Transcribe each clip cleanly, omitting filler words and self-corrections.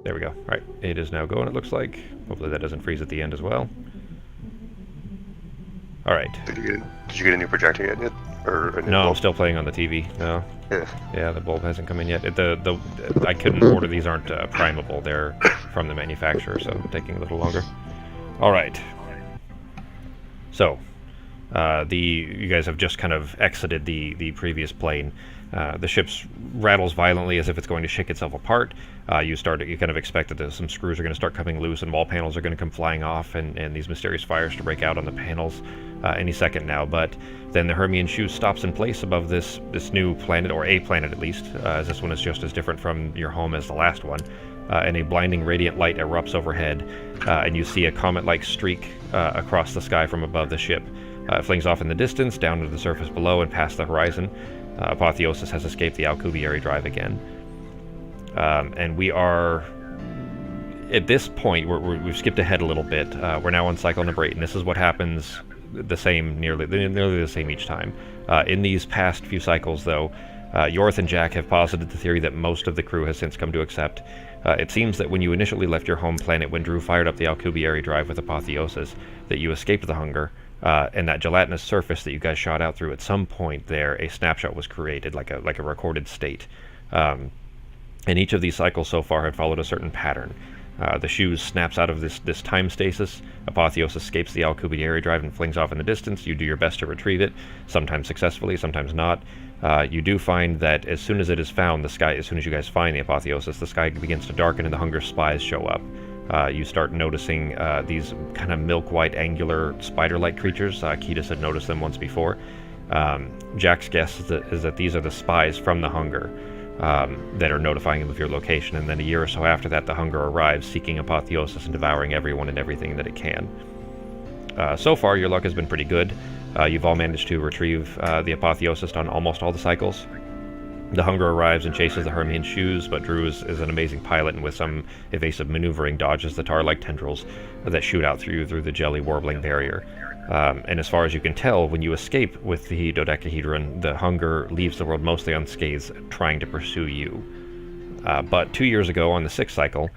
There we go. Right, it is now going, it looks like. Hopefully that doesn't freeze at the end as well. All right. Did you get a new projector yet? Or a new No, bulb? I'm still playing on the TV. No. Yeah. Yeah, the bulb hasn't come in yet. I couldn't order these. Aren't primable. They're from the manufacturer, so taking a little longer. All right. So, you guys have just kind of exited the previous plane. The ship rattles violently as if it's going to shake itself apart. You kind of expect that some screws are going to start coming loose and wall panels are going to come flying off, and these mysterious fires to break out on the panels any second now. But then the Hermian shoe stops in place above this new planet, or a planet at least, as this one is just as different from your home as the last one. And a blinding radiant light erupts overhead, and you see a comet-like streak across the sky from above the ship. It flings off in the distance, down to the surface below and past the horizon. Apotheosis has escaped the Alcubierre drive again. And we are, at this point, we've skipped ahead a little bit. We're now on cycle number 8, and this is what happens nearly the same each time. In these past few cycles, though, Yorth and Jack have posited the theory that most of the crew has since come to accept. It seems that when you initially left your home planet, when Drew fired up the Alcubierre drive with Apotheosis, that you escaped the hunger, and that gelatinous surface that you guys shot out through, at some point there, a snapshot was created, like a recorded state. And each of these cycles so far have followed a certain pattern. The shoe snaps out of this time stasis. Apotheosis escapes the Alcubierre drive and flings off in the distance. You do your best to retrieve it, sometimes successfully, sometimes not. You do find that as soon as it is found, as soon as you guys find the Apotheosis, the sky begins to darken and the hunger spies show up. You start noticing these kind of milk-white, angular, spider-like creatures. Ketis had noticed them once before. Jack's guess is that these are the spies from the hunger that are notifying him of your location, and then a year or so after that, the hunger arrives, seeking Apotheosis and devouring everyone and everything that it can. So far, your luck has been pretty good. You've all managed to retrieve the Apotheosis on almost all the cycles. The hunger arrives and chases the Hermian shoes, but Drew is an amazing pilot, and with some evasive maneuvering dodges the tar-like tendrils that shoot out through the jelly warbling barrier. And as far as you can tell, when you escape with the dodecahedron, the hunger leaves the world mostly unscathed, trying to pursue you. But 2 years ago, on the 6th cycle,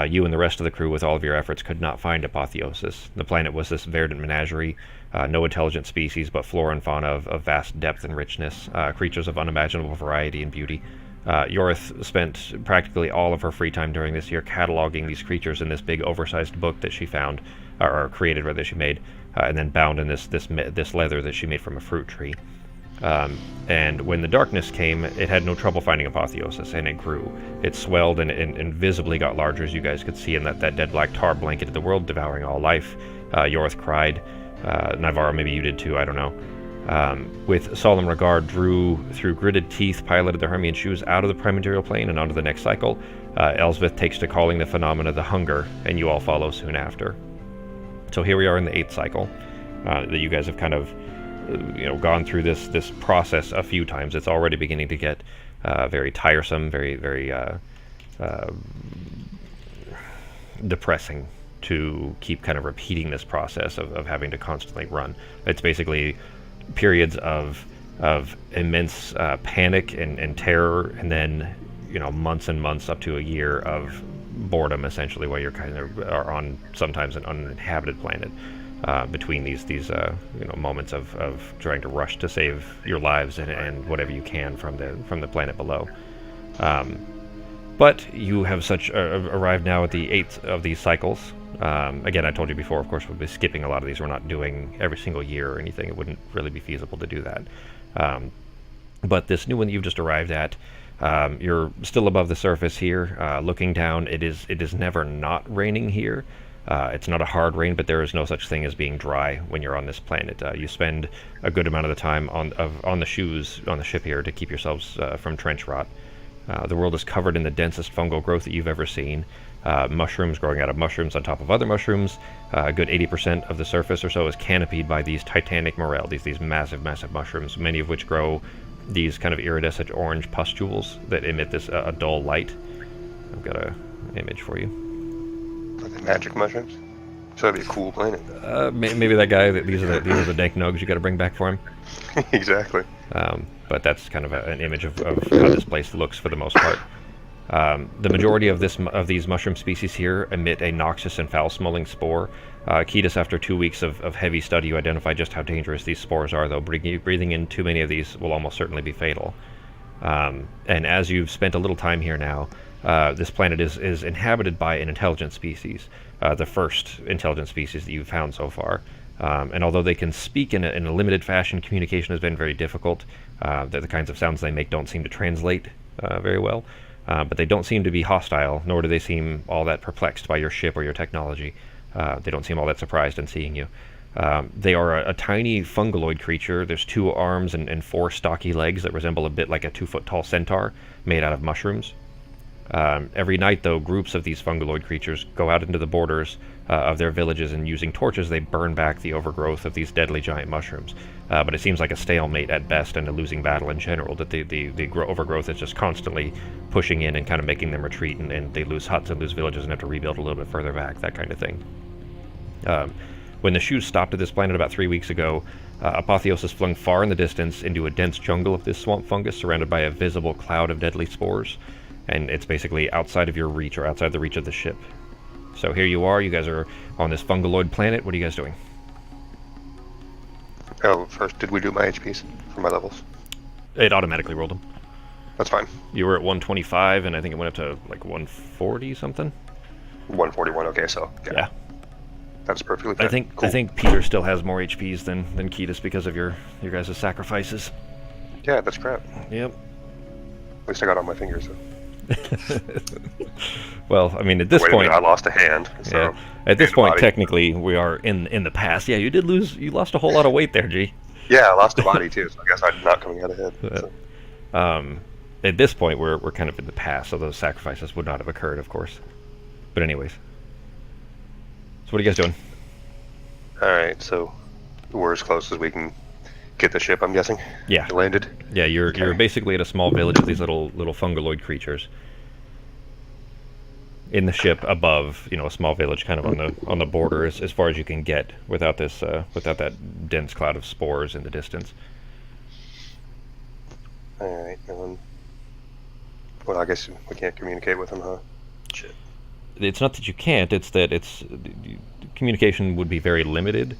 you and the rest of the crew, with all of your efforts, could not find Apotheosis. The planet was this verdant menagerie, no intelligent species, but flora and fauna of vast depth and richness, creatures of unimaginable variety and beauty. Yorth spent practically all of her free time during this year cataloging these creatures in this big oversized book that she found, or created, rather, she made, and then bound in this leather that she made from a fruit tree. And when the darkness came, it had no trouble finding Apotheosis, and it grew. It swelled and visibly got larger, as you guys could see, and that dead black tar blanketed the world, devouring all life. Yorth cried. Navarro, maybe you did too, I don't know. With solemn regard, Drew, through gritted teeth, piloted the Hermian shoes out of the prime material plane and onto the next cycle. Elsbeth takes to calling the phenomena the hunger, and you all follow soon after. So here we are in the 8th cycle, that you guys have kind of gone through this process a few times. It's already beginning to get very tiresome, very, very depressing to keep kind of repeating this process of having to constantly run. It's basically periods of immense panic and terror, and then months and months up to a year of boredom, essentially, where you're kind of are on sometimes an uninhabited planet. Between these moments of trying to rush to save your lives and whatever you can from the planet below. But you have arrived now at the 8th of these cycles. Again, I told you before, of course, we'll be skipping a lot of these. We're not doing every single year or anything. It wouldn't really be feasible to do that. But this new one that you've just arrived at, you're still above the surface here, looking down. It is never not raining here. It's not a hard rain, but there is no such thing as being dry when you're on this planet. You spend a good amount of the time on the shoes on the ship here to keep yourselves from trench rot. The world is covered in the densest fungal growth that you've ever seen. Mushrooms growing out of mushrooms on top of other mushrooms. A good 80% of the surface or so is canopied by these titanic morel, these massive, massive mushrooms, many of which grow these kind of iridescent orange pustules that emit this a dull light. I've got an image for you. Are they magic mushrooms? So that'd be a cool planet. Maybe that guy. These are the dank nugs you got to bring back for him. Exactly. But that's kind of an image of how this place looks for the most part. The majority of these mushroom species here emit a noxious and foul-smelling spore. Ketis, after 2 weeks of heavy study, you identify just how dangerous these spores are, though breathing in too many of these will almost certainly be fatal. And as you've spent a little time here now, this planet is inhabited by an intelligent species, the first intelligent species that you've found so far. And although they can speak in a limited fashion, communication has been very difficult. The kinds of sounds they make don't seem to translate very well. But they don't seem to be hostile, nor do they seem all that perplexed by your ship or your technology. They don't seem all that surprised in seeing you. They are a tiny fungoid creature. There's 2 arms and 4 stocky legs that resemble a bit like a 2-foot-tall centaur made out of mushrooms. Every night, though, groups of these fungoid creatures go out into the borders of their villages, and using torches they burn back the overgrowth of these deadly giant mushrooms. But it seems like a stalemate at best and a losing battle in general, that the overgrowth is just constantly pushing in and kind of making them retreat, and they lose huts and lose villages and have to rebuild a little bit further back, that kind of thing. When the shoes stopped at this planet about 3 weeks ago, Apotheosis flung far in the distance into a dense jungle of this swamp fungus surrounded by a visible cloud of deadly spores, and it's basically outside of your reach, or outside the reach of the ship. So here you are, you guys are on this fungaloid planet. What are you guys doing? Oh, first, did we do my HPs for my levels? It automatically rolled them. That's fine. You were at 125, and I think it went up to like 140 something. 141. Okay, so Yeah. that's perfectly fine. I think Peter still has more HPs than Ketis because of your guys' sacrifices. Yeah, that's crap. Yep. At least I got on my fingers. So. Well, I mean, at this Wait a point, minute, I lost a hand. So yeah. At this point, body. technically, we are in the past. Yeah, you lost a whole lot of weight there, G. Yeah, I lost a body too, so I guess I'm not coming out ahead. So. At this point, we're kind of in the past, so those sacrifices would not have occurred, of course. But anyways, so what are you guys doing? All right, so we're as close as we can get the ship, I'm guessing. Yeah. Landed. Yeah, you're basically at a small village of these little fungaloid creatures. In the ship above, a small village kind of on the border as far as you can get without that dense cloud of spores in the distance. All right, and then, well, I guess we can't communicate with them, huh? Shit. It's not that you can't, it's that communication would be very limited.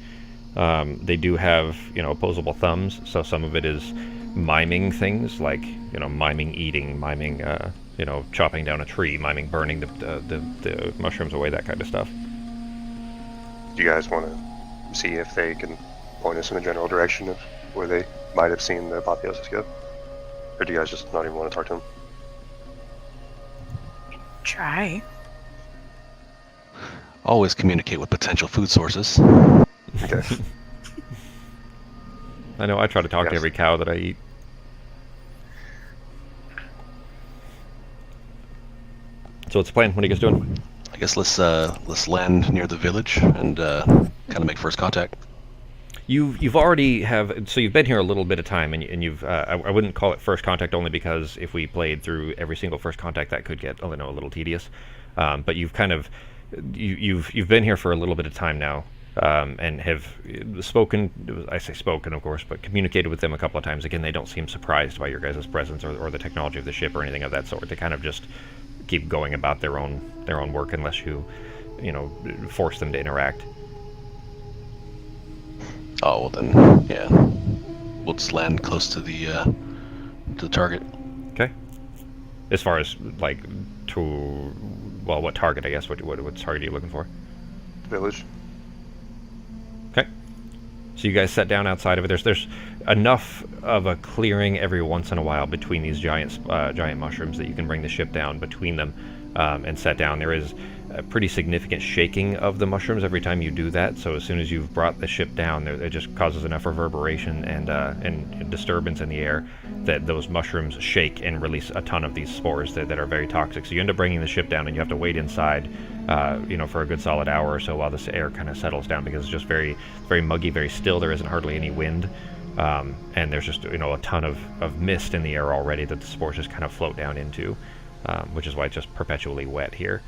They do have, opposable thumbs, so some of it is miming things, like, miming eating, miming, chopping down a tree, miming burning the mushrooms away, that kind of stuff. Do you guys want to see if they can point us in a general direction of where they might have seen the apotheosis go? Or do you guys just not even want to talk to them? Try. Always communicate with potential food sources. Okay. I know, I try to talk to every cow that I eat. So what's the plan? What are you guys doing? I guess let's land near the village and kind of make first contact. You've already so you've been here a little bit of time, and you've I wouldn't call it first contact only because if we played through every single first contact that could get a little tedious. But you've kind of you've been here for a little bit of time now, and have spoken. I say spoken, of course, but communicated with them a couple of times. Again, they don't seem surprised by your guys' presence or the technology of the ship or anything of that sort. They kind of just keep going about their own work unless you force them to interact. Oh, well then, yeah. We'll just land close to the target. Okay. As far as, like, what target, I guess? What target are you looking for? Village. Okay. So you guys set down outside of it. There's enough of a clearing every once in a while between these giant mushrooms that you can bring the ship down between them and set down. There is a pretty significant shaking of the mushrooms every time you do that. So as soon as you've brought the ship down, it just causes enough reverberation and disturbance in the air that those mushrooms shake and release a ton of these spores that are very toxic. So you end up bringing the ship down, and you have to wait inside, for a good solid hour or so while this air kind of settles down, because it's just very, very muggy, very still. There isn't hardly any wind, and there's just a ton of mist in the air already that the spores just kind of float down into, which is why it's just perpetually wet here.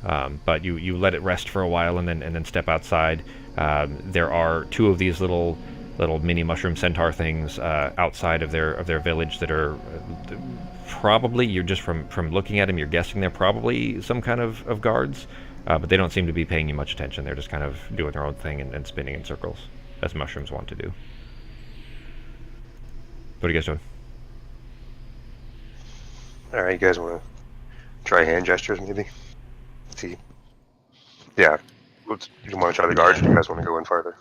But you let it rest for a while and then step outside. There are two of these little little mini mushroom centaur things outside of their village that are probably, you're just from looking at them, you're guessing they're probably some kind of guards, but they don't seem to be paying you much attention. They're just kind of doing their own thing and spinning in circles, as mushrooms want to do. What are you guys doing? Alright, you guys want to try hand gestures, maybe? See? Yeah. You want to try the guards, or do you guys want to go in farther?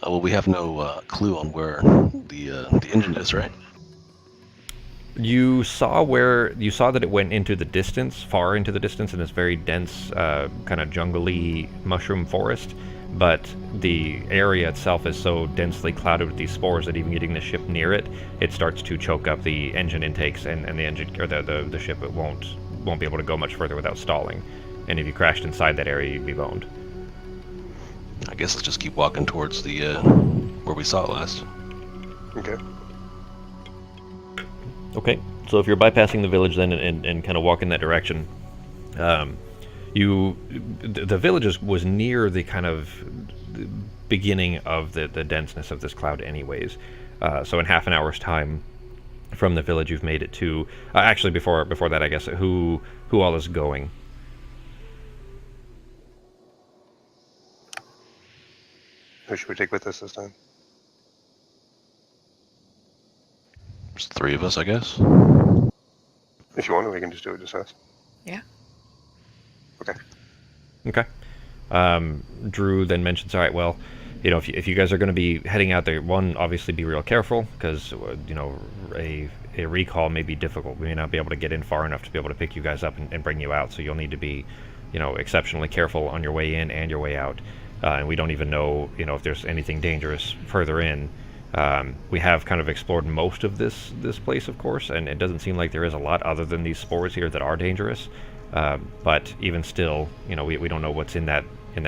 Well, we have no clue on where the engine is, right? You saw that it went into the distance, far into the distance, in this very dense, kind of jungly mushroom forest. But the area itself is so densely clouded with these spores that even getting the ship near it, it starts to choke up the engine intakes, and the engine or the ship it won't be able to go much further without stalling. And if you crashed inside that area, you'd be boned. I guess let's just keep walking towards the where we saw it last. Okay. Okay, so if you're bypassing the village then and kind of walk in that direction, the village was near the kind of beginning of the denseness of this cloud anyways. So in half an hour's time from the village, you've made it to... actually, before that, I guess, who all is going? Who should we take with us this time? There's 3 of us, I guess. If you want, we can just do it just us. Yeah. Okay. Okay. Drew then mentions, all right, well, you know, if you guys are going to be heading out there, one, obviously be real careful, because, you know, a recall may be difficult. We may not be able to get in far enough to be able to pick you guys up and bring you out, so you'll need to be, you know, exceptionally careful on your way in and your way out. And we don't even know, you know, if there's anything dangerous further in. We have kind of explored most of this place, of course, and it doesn't seem like there is a lot other than these spores here that are dangerous. But even still, you know, we don't know what's in that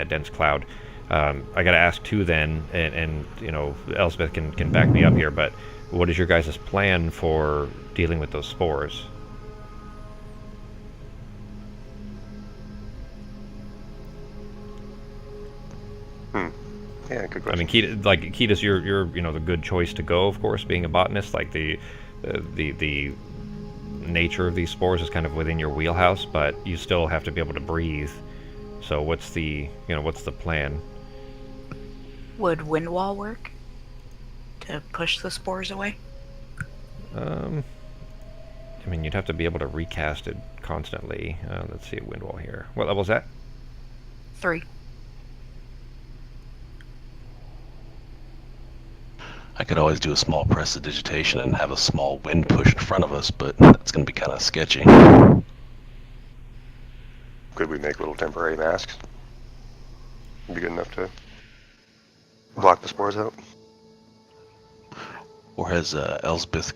dense cloud. I got to ask too then, and you know, Elspeth can back me up here, but what is your guys' plan for dealing with those spores? Yeah, good question. I mean, Ketis, you're you know, the good choice to go, of course, being a botanist. Like the nature of these spores is kind of within your wheelhouse, but you still have to be able to breathe. So what's the plan? Would wind wall work to push the spores away? I mean, you'd have to be able to recast it constantly. Let's see, wind wall here. What level is that? 3. I could always do a small prestidigitation and have a small wind push in front of us, but that's going to be kind of sketchy. Could we make little temporary masks? Be good enough to block the spores out? Or has Elsbeth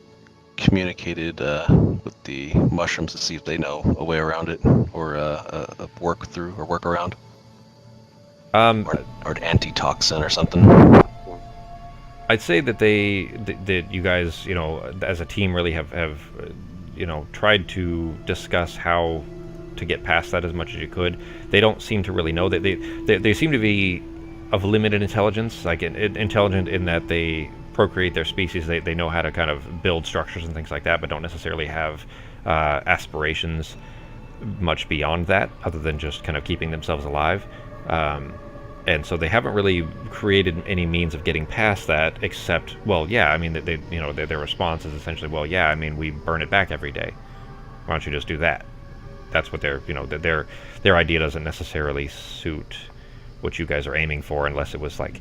communicated with the mushrooms to see if they know a way around it, or a work through or work around? Or an antitoxin or something? I'd say that that you guys, you know, as a team really have you know, tried to discuss how to get past that as much as you could. They don't seem to really know that they seem to be of limited intelligence, like intelligent in that they procreate their species. They know how to kind of build structures and things like that, but don't necessarily have aspirations much beyond that, other than just kind of keeping themselves alive. And so they haven't really created any means of getting past that, except, well, yeah, I mean, they you know, their response is essentially, well, yeah, I mean, we burn it back every day. Why don't you just do that? That's what their, you know, their idea doesn't necessarily suit what you guys are aiming for, unless it was like,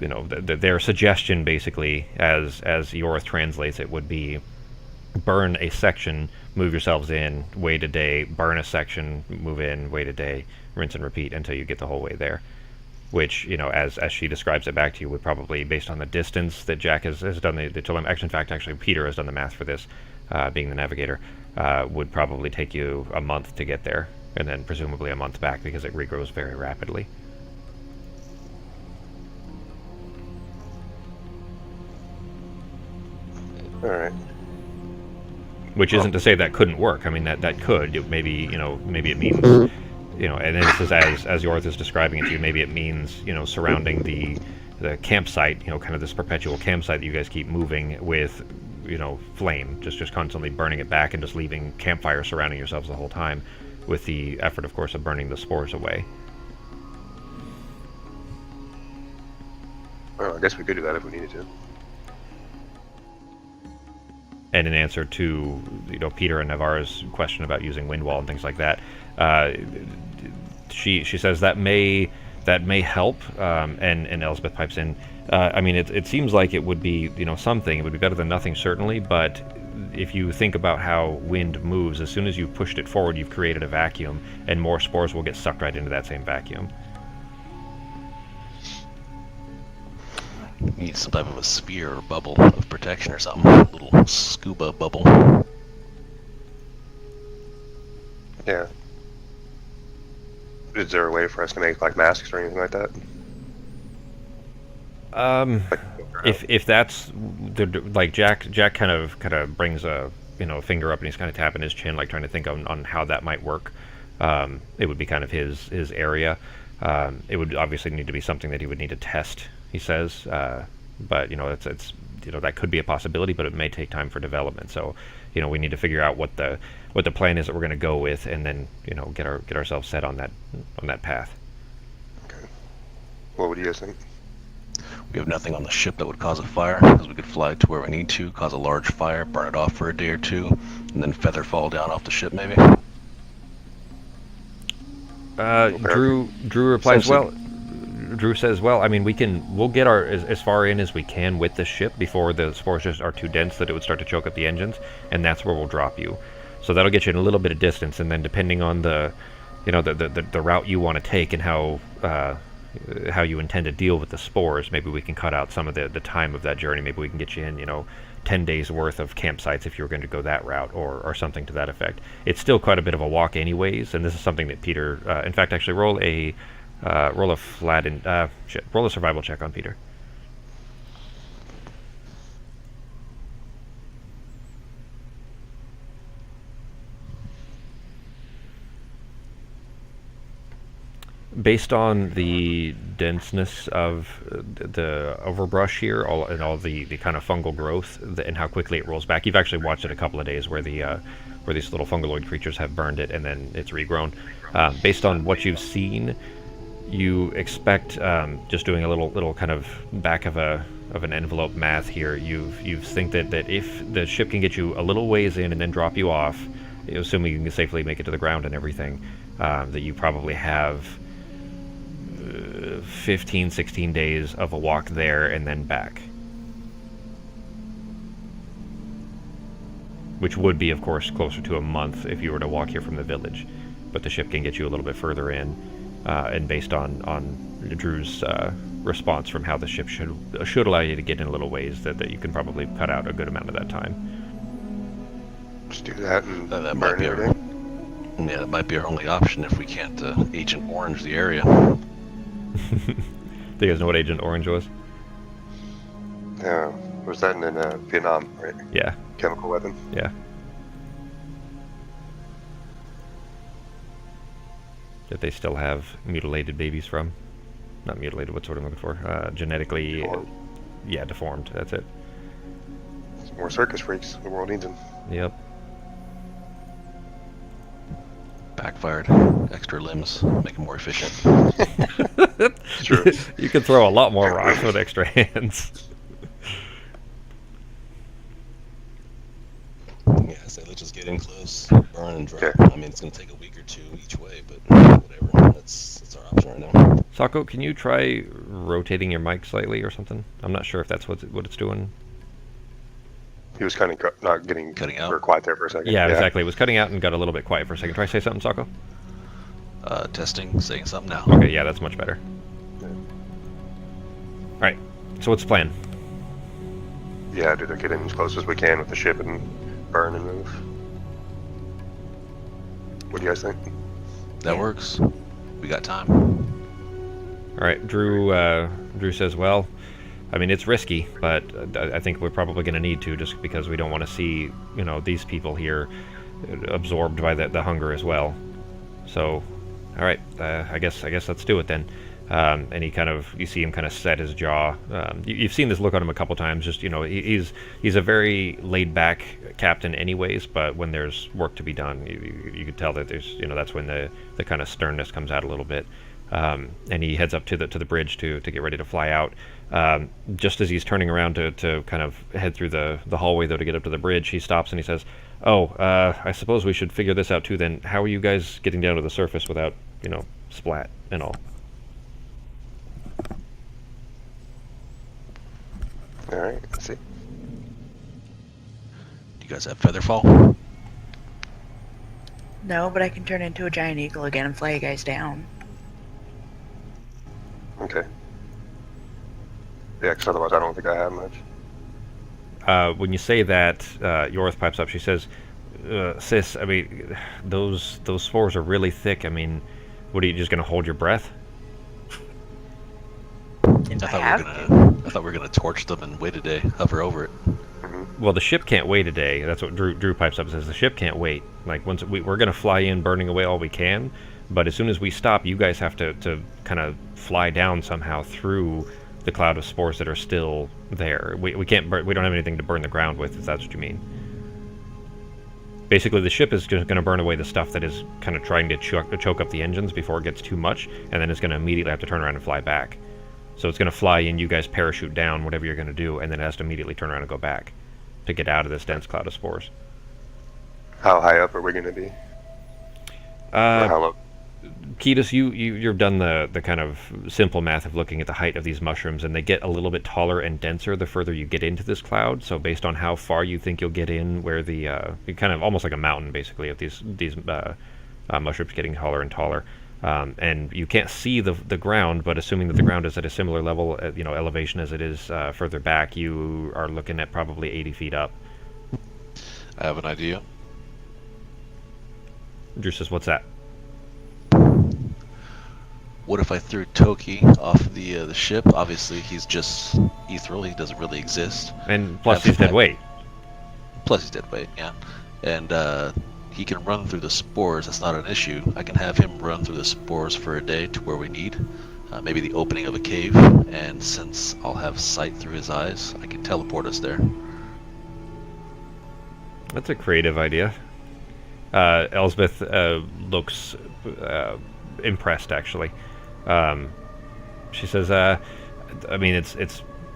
you know, their suggestion basically, as Yorth translates it, would be burn a section, move yourselves in, wait a day, burn a section, move in, wait a day, rinse and repeat until you get the whole way there. Which, you know, as she describes it back to you, would probably, based on the distance that Jack has done the actually Peter has done the math for this, being the navigator, would probably take you a month to get there, and then presumably a month back, because it regrows very rapidly. Alright. Which isn't to say that couldn't work. I mean, that could. Maybe, you know, maybe it means... You know, and this is as Yorth is describing it to you, maybe it means, you know, surrounding the campsite, kind of this perpetual campsite that you guys keep moving with, flame, just constantly burning it back and just leaving campfire surrounding yourselves the whole time, with the effort, of course, of burning the spores away. Well, I guess we could do that if we needed to. And in answer to Peter and Navarro's question about using wind wall and things like that, she says that may help, and Elspeth pipes in. I mean, it seems like it would be something. It would be better than nothing, certainly. But if you think about how wind moves, as soon as you've pushed it forward, you've created a vacuum, and more spores will get sucked right into that same vacuum. You need some type of a sphere or bubble of protection or something. A little scuba bubble. Yeah. Is there a way for us to make like masks or anything like that? If that's like Jack kind of brings a finger up and he's kind of tapping his chin, like trying to think on how that might work. It would be kind of his area. It would obviously need to be something that he would need to test, he says, but it's that could be a possibility, but it may take time for development. So we need to figure out what the plan is that we're going to go with, and then get ourselves set on that path. Okay. What would you guys think? We have nothing on the ship that would cause a fire, because we could fly to where we need to, cause a large fire, burn it off for a day or two, and then feather fall down off the ship, maybe. Drew replies, well, Drew says, well, I mean, we'll get as far in as we can with the ship before the spores just are too dense that it would start to choke up the engines, and that's where we'll drop you. So that'll get you in a little bit of distance, and then depending on the route you want to take and how you intend to deal with the spores, maybe we can cut out some of the time of that journey. Maybe we can get you in, 10 days worth of campsites if you were going to go that route, or something to that effect. It's still quite a bit of a walk anyways, and this is something that Peter, in fact, actually roll a survival check on Peter. Based on the denseness of the overbrush here, all the kind of fungal growth, and how quickly it rolls back, you've actually watched it a couple of days where these little fungaloid creatures have burned it and then it's regrown. Based on what you've seen, you expect, just doing a little kind of back of an envelope math here, you think that if the ship can get you a little ways in and then drop you off, assuming you can safely make it to the ground and everything, that you probably have 15, 16 days of a walk there and then back. Which would be, of course, closer to a month if you were to walk here from the village. But the ship can get you a little bit further in, and based on Drew's response from how the ship should allow you to get in a little ways, that you can probably cut out a good amount of that time. Just do that and That might burn be everything. Yeah, that might be our only option if we can't Agent Orange the area. Do you guys know what Agent Orange was? Yeah. Was that in Vietnam, right? Yeah. Chemical weapon? Yeah. That they still have mutilated babies from. Not mutilated, what's what I'm looking for? Genetically... Deformed. Yeah, deformed, that's it. More circus freaks. The world needs them. Yep. Backfired. Extra limbs. Make them more efficient. Sure. You can throw a lot more rocks with extra hands. Yeah, so let's just get in close, burn and drop. Okay. I mean, it's going to take a week or two each way, but whatever. That's our option right now. Sako, can you try rotating your mic slightly or something? I'm not sure if that's what it's doing. He was kind of not getting Cutting out? or quiet there for a second. Yeah, exactly. It was cutting out and got a little bit quiet for a second. Try say something, Sako. Testing, saying something now. Okay, yeah, that's much better. Yeah. Alright, so what's the plan? Yeah, dude, get in as close as we can with the ship and burn and move. What do you guys think? That works. We got time. Alright, Drew says, well, I mean, it's risky, but I think we're probably going to need to, just because we don't want to see, these people here absorbed by the hunger as well. So, alright, I guess let's do it then. And you see him kind of set his jaw. You've seen this look on him a couple times. Just he's a very laid back captain, anyways. But when there's work to be done, you could tell that there's that's when the kind of sternness comes out a little bit. And he heads up to the bridge to get ready to fly out. Just as he's turning around to kind of head through the hallway though to get up to the bridge, he stops and he says, "Oh, I suppose we should figure this out too. Then how are you guys getting down to the surface without splat and all?" All right, let's see. Do you guys have featherfall? No, but I can turn into a giant eagle again and fly you guys down. Okay. Yeah, because otherwise I don't think I have much. When you say that, Yorith pipes up. She says, "Sis, I mean, those spores are really thick. I mean, what are you just gonna hold your breath?" If I I thought have we were gonna torch them and wait a day, hover over it. Well, the ship can't wait a day. That's what Drew pipes up and says. The ship can't wait. Like once we're gonna fly in, burning away all we can. But as soon as we stop, you guys have to kind of fly down somehow through the cloud of spores that are still there. We can't. We don't have anything to burn the ground with, if that's what you mean. Basically, the ship is just going to burn away the stuff that is kind of trying to choke up the engines before it gets too much, and then it's going to immediately have to turn around and fly back. So it's going to fly in, you guys parachute down, whatever you're going to do, and then it has to immediately turn around and go back to get out of this dense cloud of spores. How high up are we going to be? Or how low? Ketis, you've done the kind of simple math of looking at the height of these mushrooms, and they get a little bit taller and denser the further you get into this cloud. So based on how far you think you'll get in, where the kind of almost like a mountain basically of these mushrooms getting taller and taller, and you can't see the ground, but assuming that the ground is at a similar level, elevation as it is further back, you are looking at probably 80 feet up. I have an idea. Drew says, "What's that?" What if I threw Toki off the ship? Obviously, he's just ethereal. He doesn't really exist. And plus, he's dead weight. Plus, he's dead weight. Yeah, and he can run through the spores. That's not an issue. I can have him run through the spores for a day to where we need. Maybe the opening of a cave. And since I'll have sight through his eyes, I can teleport us there. That's a creative idea. Elsbeth looks impressed, actually. She says, "I mean, it's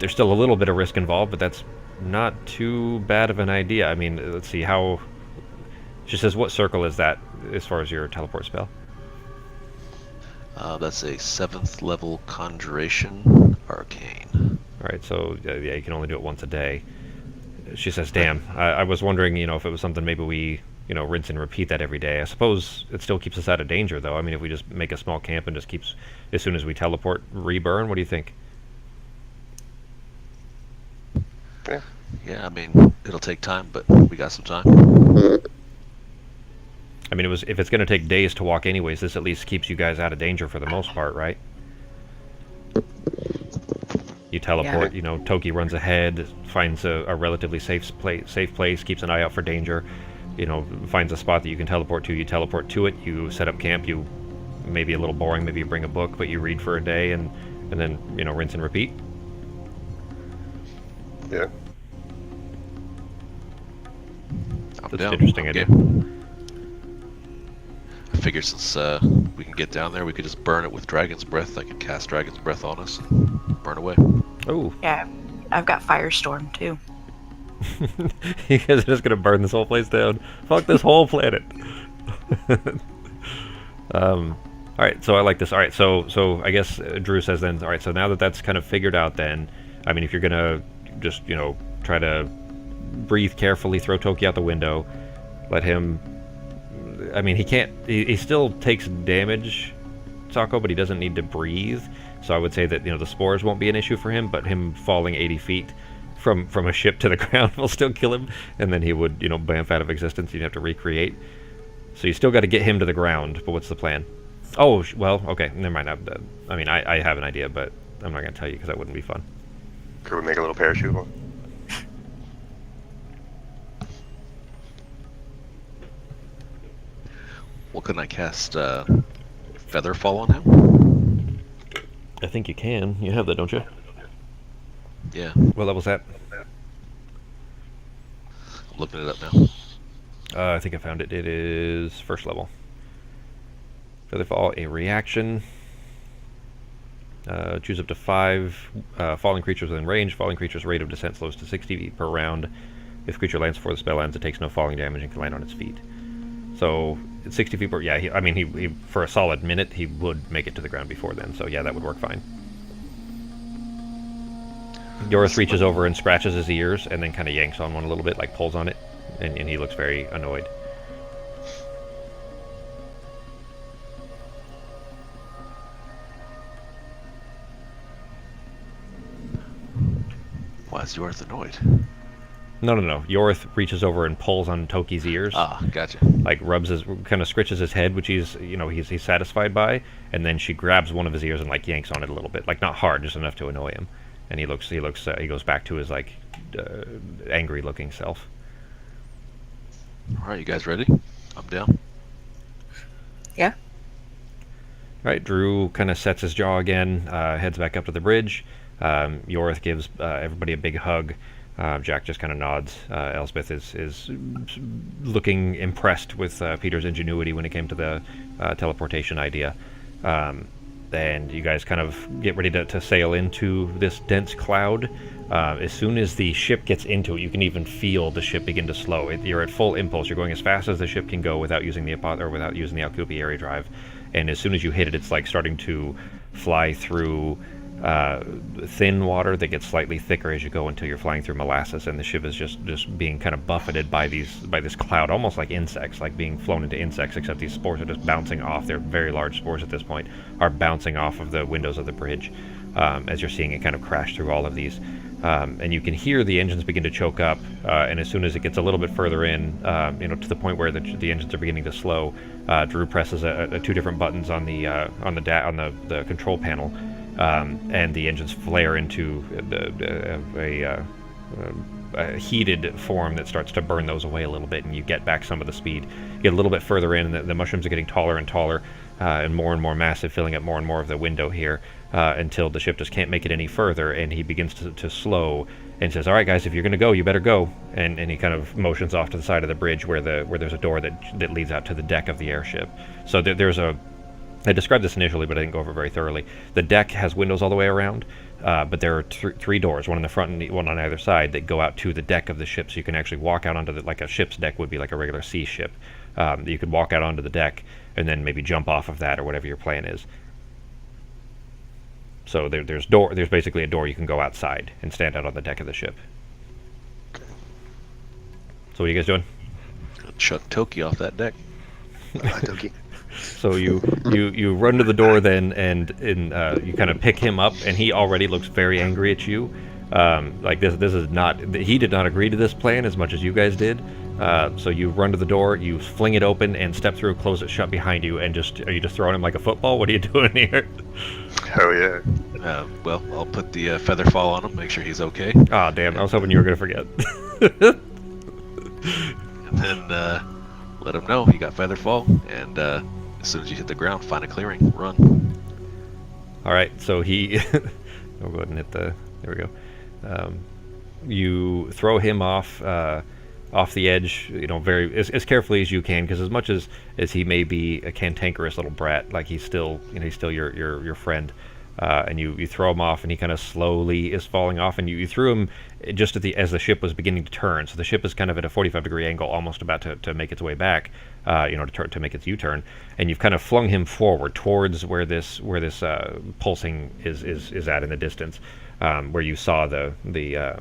there's still a little bit of risk involved, but that's not too bad of an idea. I mean, let's see how." She says, "What circle is that as far as your teleport spell?" That's a 7th level conjuration arcane. All right, so yeah, you can only do it once a day. She says, "Damn, I was wondering, if it was something maybe we." Rinse and repeat that every day. I suppose it still keeps us out of danger, though. I mean, if we just make a small camp and just keeps, as soon as we teleport, reburn, what do you think? Yeah, I mean, it'll take time, but we got some time. I mean, if it's going to take days to walk anyways, this at least keeps you guys out of danger for the most part, right? You teleport, Toki runs ahead, finds a relatively safe place, keeps an eye out for danger. Finds a spot that you can teleport to, you teleport to it, you set up camp, you maybe a little boring, maybe you bring a book, but you read for a day and then, rinse and repeat. Yeah. That's an interesting idea. I figured since we can get down there, we could just burn it with Dragon's Breath. I could cast Dragon's Breath on us and burn away. Oh. Yeah, I've got Firestorm too. You guys are just gonna burn this whole place down. Fuck this whole planet. Alright, so I like this. Alright, so I guess Drew says then, alright, so now that that's kind of figured out then, I mean, if you're gonna just, try to breathe carefully, throw Toki out the window, let him, I mean, he still takes damage, Sako, but he doesn't need to breathe, so I would say that, the spores won't be an issue for him, but him falling 80 feet from a ship to the ground will still kill him, and then he would, bamf out of existence. You'd have to recreate. So you still got to get him to the ground, but what's the plan? Oh, well, okay, never mind. I mean, I have an idea, but I'm not going to tell you because that wouldn't be fun. Could we make a little parachute one? Well, couldn't I cast Featherfall on him? I think you can. You have that, don't you? Yeah, What level's that? I'm looking it up now. I think I found it. It is first level. Featherfall, a reaction. Choose up to 5 falling creatures within range. Falling creature's rate of descent slows to 60 feet per round. If creature lands before the spell ends, it takes no falling damage and can land on its feet. So, 60 feet per... Yeah, he for a solid minute, he would make it to the ground before then. So, yeah, that would work fine. Yorith reaches over and scratches his ears and then kind of yanks on one a little bit, like pulls on it. And he looks very annoyed. Why is yours annoyed? No. Yorith reaches over and pulls on Toki's ears. Ah, gotcha. Like kind of scritches his head, which he's satisfied by, and then she grabs one of his ears and like yanks on it a little bit, like not hard, just enough to annoy him. And he goes back to his like angry-looking self. All right, you guys ready? I'm down. Yeah. Right, Drew kind of sets his jaw again, heads back up to the bridge. Yorith gives everybody a big hug. Jack just kind of nods. Elspeth is looking impressed with Peter's ingenuity when it came to the teleportation idea. And you guys kind of get ready to sail into this dense cloud. As soon as the ship gets into it, you can even feel the ship begin to slow. You're at full impulse. You're going as fast as the ship can go without using the Alkupi drive. And as soon as you hit it, it's like starting to fly through thin water that gets slightly thicker as you go until you're flying through molasses, and the ship is just being kind of buffeted by this cloud, almost like insects, like being flown into insects, except these spores are just bouncing off. They're very large spores at this point, are bouncing off of the windows of the bridge as you're seeing it kind of crash through all of these. And you can hear the engines begin to choke up, and as soon as it gets a little bit further in, to the point where the engines are beginning to slow, Drew presses 2 different buttons on the control panel. And the engines flare into a heated form that starts to burn those away a little bit, and you get back some of the speed. You get a little bit further in, and the mushrooms are getting taller and taller, and more massive, filling up more and more of the window here, until the ship just can't make it any further, and he begins to slow, and says, "All right, guys, if you're going to go, you better go." And he kind of motions off to the side of the bridge where there's a door that leads out to the deck of the airship. So there's a... I described this initially, but I didn't go over it very thoroughly. The deck has windows all the way around, but there are 3 doors, one in the front and one on either side, that go out to the deck of the ship, so you can actually walk out onto like a ship's deck would be like a regular sea ship. You could walk out onto the deck and then maybe jump off of that or whatever your plan is. So there's basically a door you can go outside and stand out on the deck of the ship. So what are you guys doing? Chuck Toki off that deck. Toki. So you run to the door then, and you kind of pick him up, and he already looks very angry at you. Like this is not... He did not agree to this plan as much as you guys did. So you run to the door, you fling it open, and step through, close it shut behind you, and are you just throwing him like a football? What are you doing here? Oh yeah. Well, I'll put the feather fall on him, make sure he's okay. Ah, damn! I was hoping you were gonna forget. And then let him know you got feather fall, and as soon as you hit the ground, find a clearing, run. All right, so he... I'll go ahead and hit the... There we go. You throw him off the edge, very as carefully as you can, because as much as he may be a cantankerous little brat, like he's still your friend. And you throw him off, and he kind of slowly is falling off, and you threw him just as the ship was beginning to turn. So the ship is kind of at a 45-degree angle, almost about to make its way back, to make its U-turn, and you've kind of flung him forward towards where this pulsing is at in the distance, where you saw the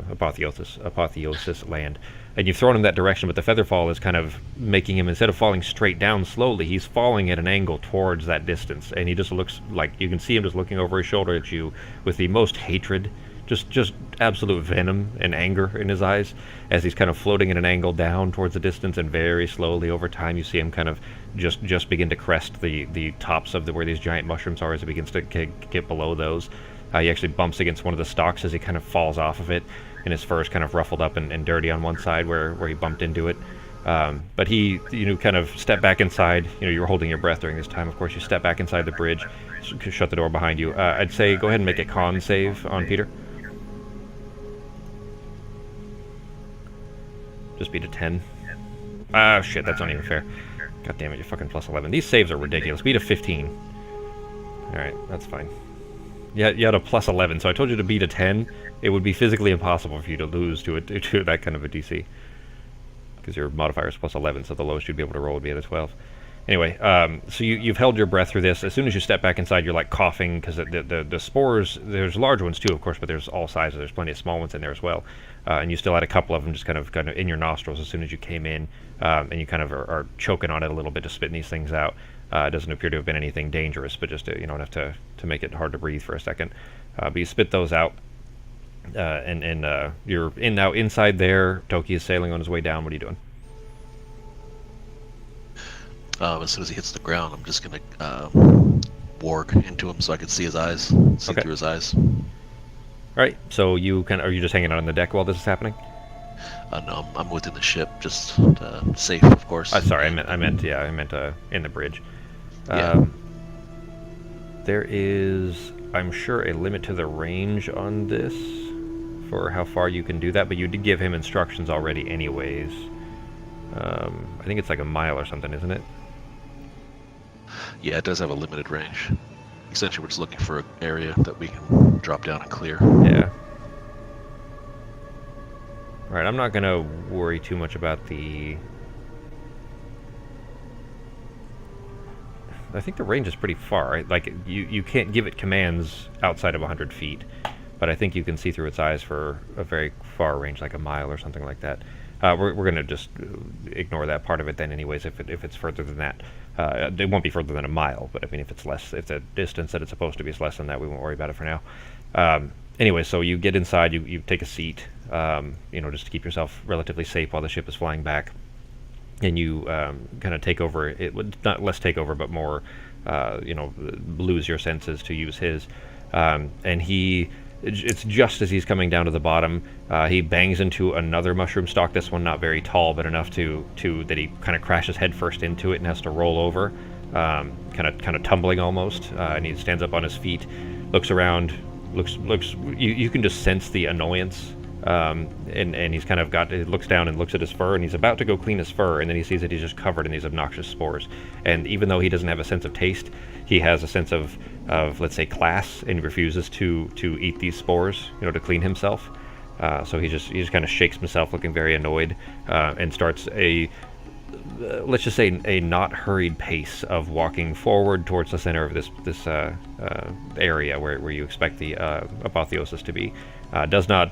apotheosis land. And you've thrown him that direction, but the featherfall is kind of making him, instead of falling straight down slowly, he's falling at an angle towards that distance. And he just looks like, you can see him just looking over his shoulder at you with the most hatred, just absolute venom and anger in his eyes, as he's kind of floating at an angle down towards the distance, and very slowly over time you see him kind of just begin to crest the tops of where these giant mushrooms are as he begins to get below those. He actually bumps against one of the stalks as he kind of falls off of it, and his fur is kind of ruffled up and dirty on one side where he bumped into it. But he, kind of step back inside. You were holding your breath during this time. Of course, you step back inside the bridge, shut the door behind you. I'd say go ahead and make a con save on Peter. Just beat a 10. Ah, shit, that's not even fair. God damn it, you're fucking plus 11. These saves are ridiculous. Beat a 15. Alright, that's fine. Yeah, you had a plus 11, so I told you to beat a 10. It would be physically impossible for you to lose to that kind of a DC. Because your modifier is plus 11, so the lowest you'd be able to roll would be at a 12. Anyway, so you've held your breath through this. As soon as you step back inside, you're like coughing, because the spores, there's large ones too, of course, but there's all sizes. There's plenty of small ones in there as well. And you still had a couple of them just kind of in your nostrils as soon as you came in, and you kind of are choking on it a little bit, just spitting these things out. It doesn't appear to have been anything dangerous, but just enough to make it hard to breathe for a second. But you spit those out, and you're now inside there. Toki is sailing on his way down. What are you doing? As soon as he hits the ground, I'm just gonna warg into him so I can see his eyes, see through his eyes. All right. So are you just hanging out on the deck while this is happening? No, I'm within the ship, just safe, of course. Sorry, I meant in the bridge. Yeah. There is, I'm sure, a limit to the range on this for how far you can do that, but you did give him instructions already anyways. I think it's like a mile or something, isn't it? Yeah, it does have a limited range. Essentially, we're just looking for an area that we can drop down and clear. Yeah. Alright, I'm not going to worry too much about the... I think the range is pretty far. Right? Like, you can't give it commands outside of 100 feet, but I think you can see through its eyes for a very far range, like a mile or something like that. We're going to just ignore that part of it then anyways, if it's further than that. It won't be further than a mile, but I mean, if the distance that it's supposed to be is less than that, we won't worry about it for now. Anyway, so you get inside, you take a seat, just to keep yourself relatively safe while the ship is flying back. And you kind of take over, it would not less take over, but more, lose your senses to use his. And it's just as he's coming down to the bottom, he bangs into another mushroom stalk. This one not very tall, but enough to that he kind of crashes headfirst into it and has to roll over, kind of tumbling almost. And he stands up on his feet, looks around, looks. You can just sense the annoyance. And he's kind of he looks down and looks at his fur, and he's about to go clean his fur, and then he sees that he's just covered in these obnoxious spores. And even though he doesn't have a sense of taste, he has a sense of let's say, class, and he refuses to eat these spores, to clean himself. So he just kind of shakes himself, looking very annoyed, and starts let's just say a not hurried pace of walking forward towards the center of this area where you expect the apotheosis to be. Does not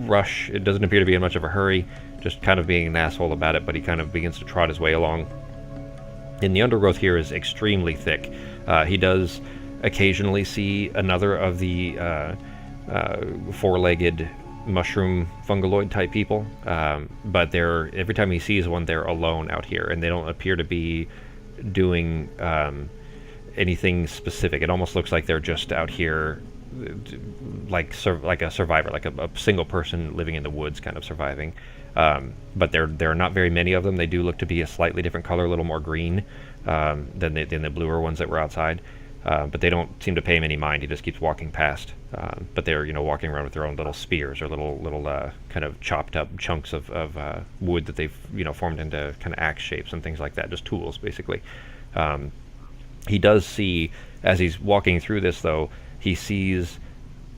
rush. It doesn't appear to be in much of a hurry, just kind of being an asshole about it, but he kind of begins to trot his way along. And the undergrowth here is extremely thick. He does occasionally see another of the four-legged mushroom fungaloid type people, but every time he sees one, they're alone out here, and they don't appear to be doing anything specific. It almost looks like they're just out here like a survivor, like a single person living in the woods kind of surviving. But there are not very many of them. They do look to be a slightly different color, a little more green than the bluer ones that were outside. But they don't seem to pay him any mind. He just keeps walking past. But they're walking around with their own little spears or little kind of chopped up chunks of wood that they've formed into kind of axe shapes and things like that. Just tools, basically. He does see, as he's walking through this, though, he sees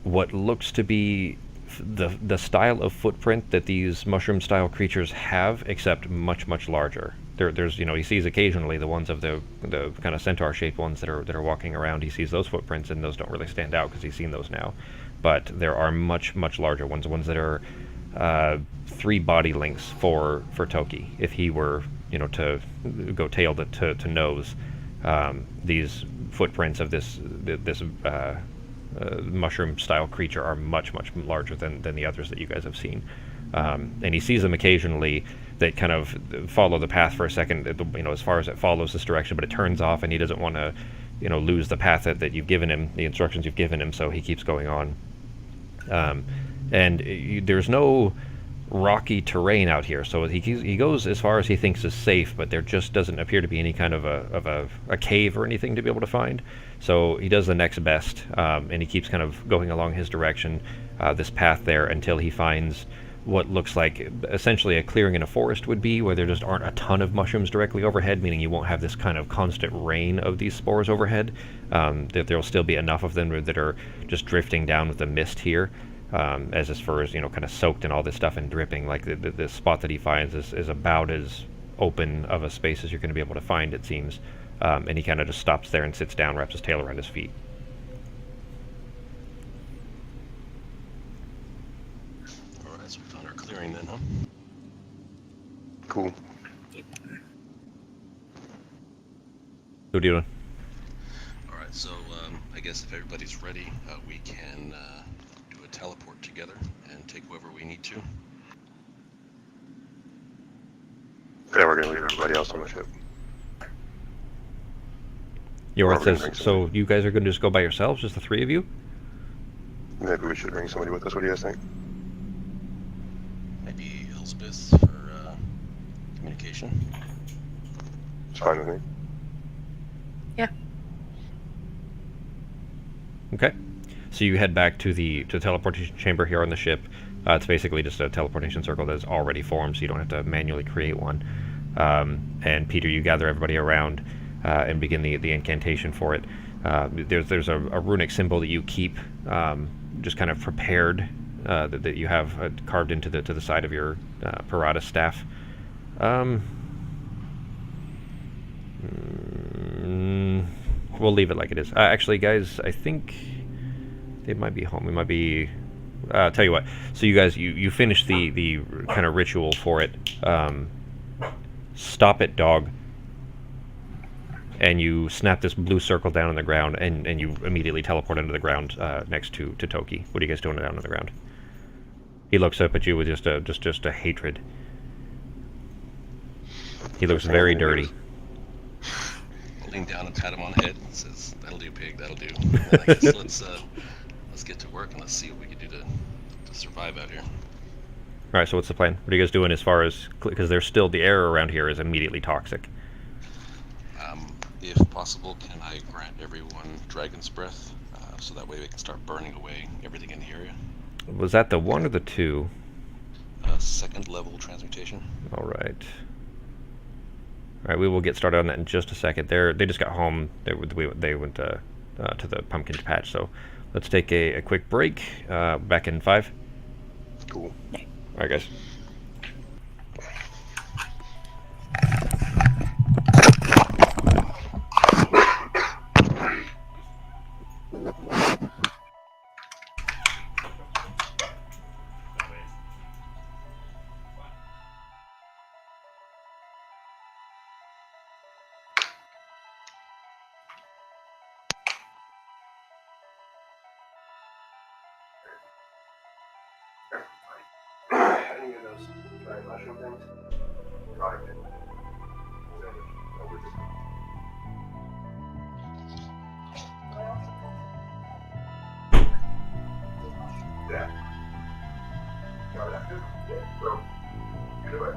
what looks to be the style of footprint that these mushroom-style creatures have, except much, much larger. There's he sees occasionally the ones of the kind of centaur-shaped ones that are walking around. He sees those footprints, and those don't really stand out because he's seen those now. But there are much, much larger ones that are 3 body lengths for Toki. If he were to go tail to nose, these footprints of this mushroom-style creature are much, much larger than the others that you guys have seen. And he sees them occasionally that kind of follow the path for a second, as far as it follows this direction, but it turns off, and he doesn't want to, lose the path that you've given him, the instructions you've given him, so he keeps going on. And there's no rocky terrain out here, so he goes as far as he thinks is safe, but there just doesn't appear to be any kind of a cave or anything to be able to find. So he does the next best, and he keeps kind of going along his direction, this path there, until he finds what looks like essentially a clearing in a forest would be, where there just aren't a ton of mushrooms directly overhead, meaning you won't have this kind of constant rain of these spores overhead. That there'll still be enough of them that are just drifting down with the mist here. As his fur is, kind of soaked in all this stuff and dripping. Like the spot that he finds is about as open of a space as you're going to be able to find, it seems. And he kind of just stops there and sits down, wraps his tail around his feet. Alright, so we found our clearing then, huh? Cool. What are you doing? Alright, so I guess if everybody's ready, we can do a teleport together and take whoever we need to. Yeah, we're gonna leave everybody else on the ship. Yorth We're gonna says, bring so somebody. you guys are going to just go by yourselves, just the three of you? Maybe we should bring somebody with us. What do you guys think? Maybe Elspeth for communication. It's fine with me. Okay. So you head back to the teleportation chamber here on the ship. It's basically just a teleportation circle that is already formed, so you don't have to manually create one. And Peter, you gather everybody around and begin the incantation for it. There's a runic symbol that you keep just kind of prepared that you have carved into the side of your Parada staff. We'll leave it like it is. Actually, guys, I think they might be home. We might be... tell you what. So you guys, you finish the kind of ritual for it. Stop it, dog. And you snap this blue circle down on the ground, and you immediately teleport into the ground next to Toki. What are you guys doing down on the ground? He looks up at you with just a hatred. He looks very dirty. Lean down and pat him on the head and says, "That'll do, pig, that'll do." And then I guess let's get to work and let's see what we can do to survive out here. All right, so what's the plan? What are you guys doing as far as... Because there's still... The air around here is immediately toxic. If possible, can I grant everyone Dragon's Breath, so that way they can start burning away everything in the area? Was that the 1 or the 2? Second level transmutation. All right. All right, we will get started on that in just a second. They just got home. They went to the pumpkin patch, so let's take a quick break. Back in 5. Cool. All right, guys. Any of those giant mushroom things? Drive it. Yeah. Got it after? Yeah. So, either way.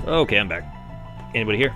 Okay, I'm back. Anybody here?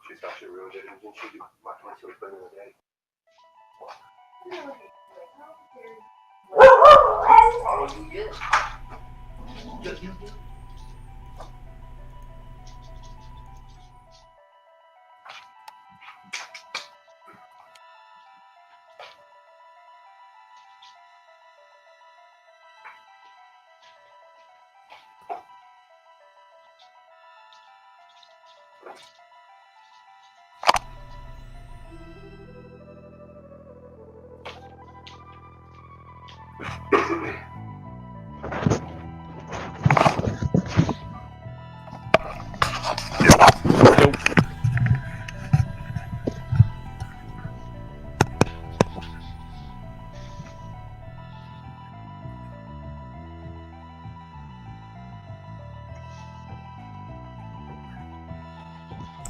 She's actually ruined it, and she might want to spend the day.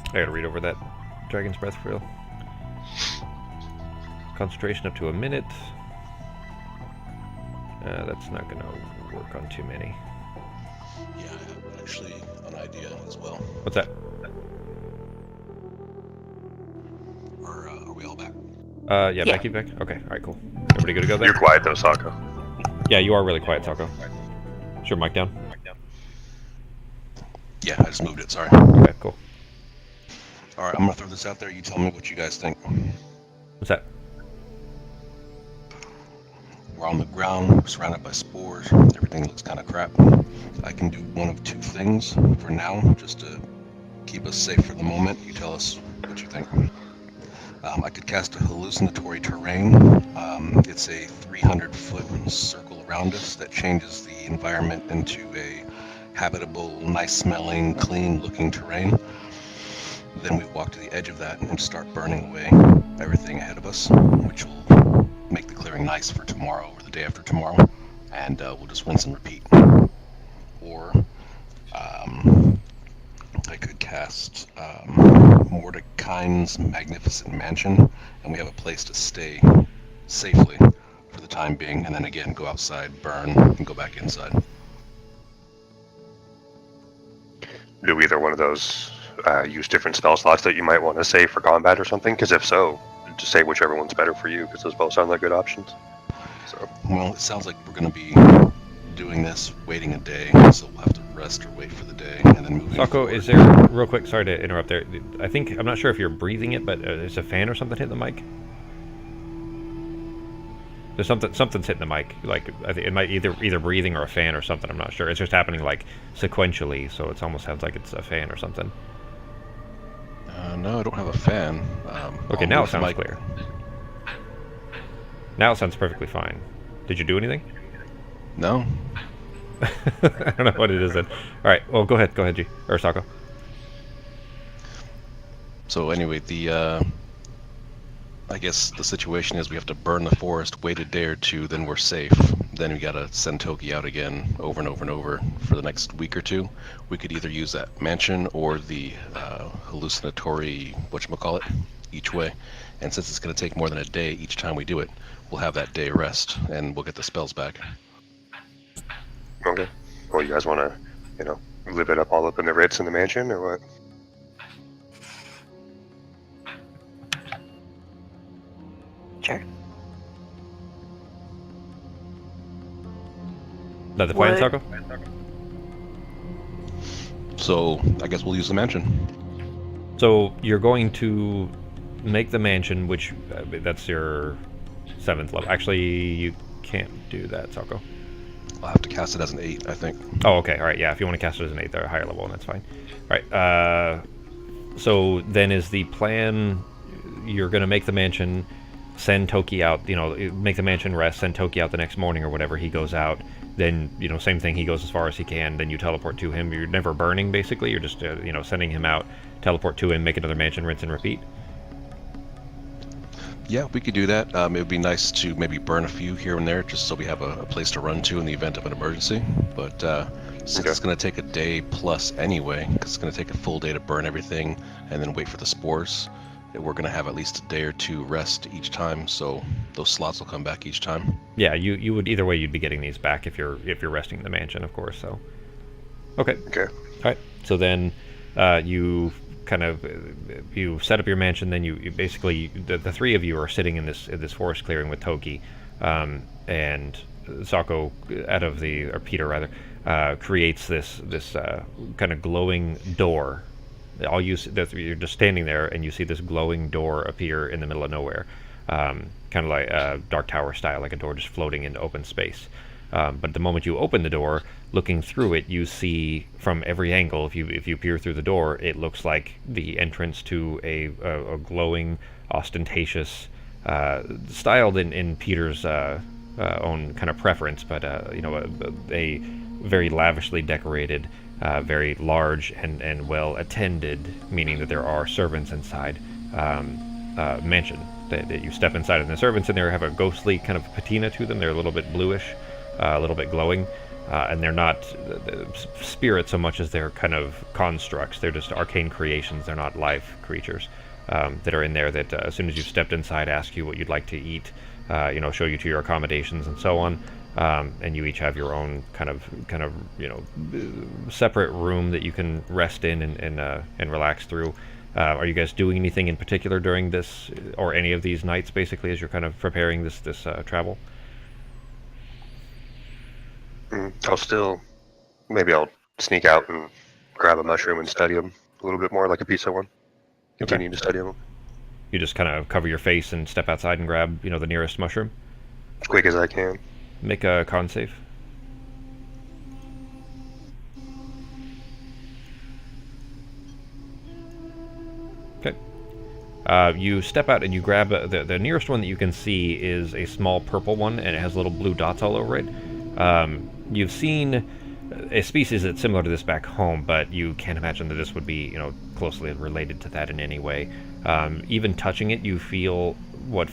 I gotta read over that Dragon's Breath for real. Concentration up to a minute. That's not gonna work on too many. Yeah, I have actually an idea as well. What's that? Are we all back? Yeah, Yeah. Becky back? Okay, alright, cool. Everybody good to go then? You're quiet though, Sako. Yeah, you are really quiet, Taco. Is your mic down? Yeah, I just moved it. Sorry. Okay, cool. All right, I'm gonna throw this out there. You tell me what you guys think. What's that? We're on the ground, we're surrounded by spores. Everything looks kind of crap. I can do one of two things for now, just to keep us safe for the moment. You tell us what you think. I could cast a hallucinatory terrain. It's a 300-foot circle around us that changes the environment into a habitable, nice-smelling, clean-looking terrain. Then we walk to the edge of that and start burning away everything ahead of us, which will make the clearing nice for tomorrow or the day after tomorrow, and we'll just rinse and repeat. Or I could cast Mordecai's Magnificent Mansion, and we have a place to stay safely for the time being, and then again go outside, burn, and go back inside. Do either one of those use different spell slots that you might want to save for combat or something? Because if so, just say whichever one's better for you, because those both sound like good options. So Well, it sounds like we're going to be doing this, waiting a day, so we'll have to rest or wait for the day, and then moving Sako, forward. is there, real quick, sorry to interrupt there, I'm not sure if you're breathing it, but is a fan or something hitting the mic? There's something's hitting the mic, like, I think it might either breathing or a fan or something, I'm not sure. It's just happening, like, sequentially, so it almost sounds like it's a fan or something. No, I don't have a fan. Okay, I'll now it move the sounds mic. clear. Now it sounds perfectly fine. Did you do anything? No? I don't know what it is then. Alright, well, go ahead, G. Or Sako. So anyway, I guess the situation is we have to burn the forest, wait a day or two, then we're safe. Then we gotta send Toki out again over and over and over for the next week or two. We could either use that mansion or the hallucinatory, whatchamacallit, each way. And since it's gonna take more than a day each time we do it, we'll have that day rest and we'll get the spells back. Okay. Well, you guys want to, live it up all up in the Ritz in the mansion, or what? Sure. Is that the plan, Would- Sako? So I guess we'll use the mansion. So you're going to make the mansion, which that's your 7th level. Actually, you can't do that, Sako. I'll have to cast it as an 8, I think. Oh, okay. All right. Yeah, if you want to cast it as an 8th or a higher level, that's fine. All right. So then is the plan? You're going to make the mansion, send Toki out. Make the mansion rest, send Toki out the next morning or whatever. He goes out. Then same thing. He goes as far as he can. Then you teleport to him. You're never burning. Basically, you're just sending him out, teleport to him, make another mansion, rinse and repeat. Yeah, we could do that. It would be nice to maybe burn a few here and there, just so we have a place to run to in the event of an emergency. But since Okay. it's going to take a day plus anyway, because it's going to take a full day to burn everything and then wait for the spores, we're going to have at least a day or two rest each time, so those slots will come back each time. Yeah, you would either way. You'd be getting these back if you're resting in the mansion, of course. So, okay. Okay. All right. So then you you set up your mansion. Then you basically the three of you are sitting in this forest clearing with Toki, and Sako or Peter rather creates this kind of glowing door. You're just standing there and you see this glowing door appear in the middle of nowhere, kind of like Dark Tower style, like a door just floating into open space. But the moment you open the door, looking through it, you see from every angle. If you peer through the door, it looks like the entrance to a glowing, ostentatious, styled in Peter's own kind of preference, but a very lavishly decorated, very large and well attended, meaning that there are servants inside, mansion. That you step inside, and the servants in there have a ghostly kind of patina to them. They're a little bit bluish, a little bit glowing, and they're not spirits so much as they're kind of constructs. They're just arcane creations. They're not life creatures that are in there that as soon as you've stepped inside, ask you what you'd like to eat, show you to your accommodations and so on. And you each have your own kind of separate room that you can rest in and relax through. Are you guys doing anything in particular during this or any of these nights, basically, as you're kind of preparing this travel? Maybe I'll sneak out and grab a mushroom and study them a little bit more, like a piece of one. Continue to study them. You just kind of cover your face and step outside and grab, the nearest mushroom. As quick as I can. Make a con save. Okay. You step out and you grab the nearest one that you can see is a small purple one, and it has little blue dots all over it. You've seen a species that's similar to this back home, but you can't imagine that this would be, closely related to that in any way. Even touching it, you feel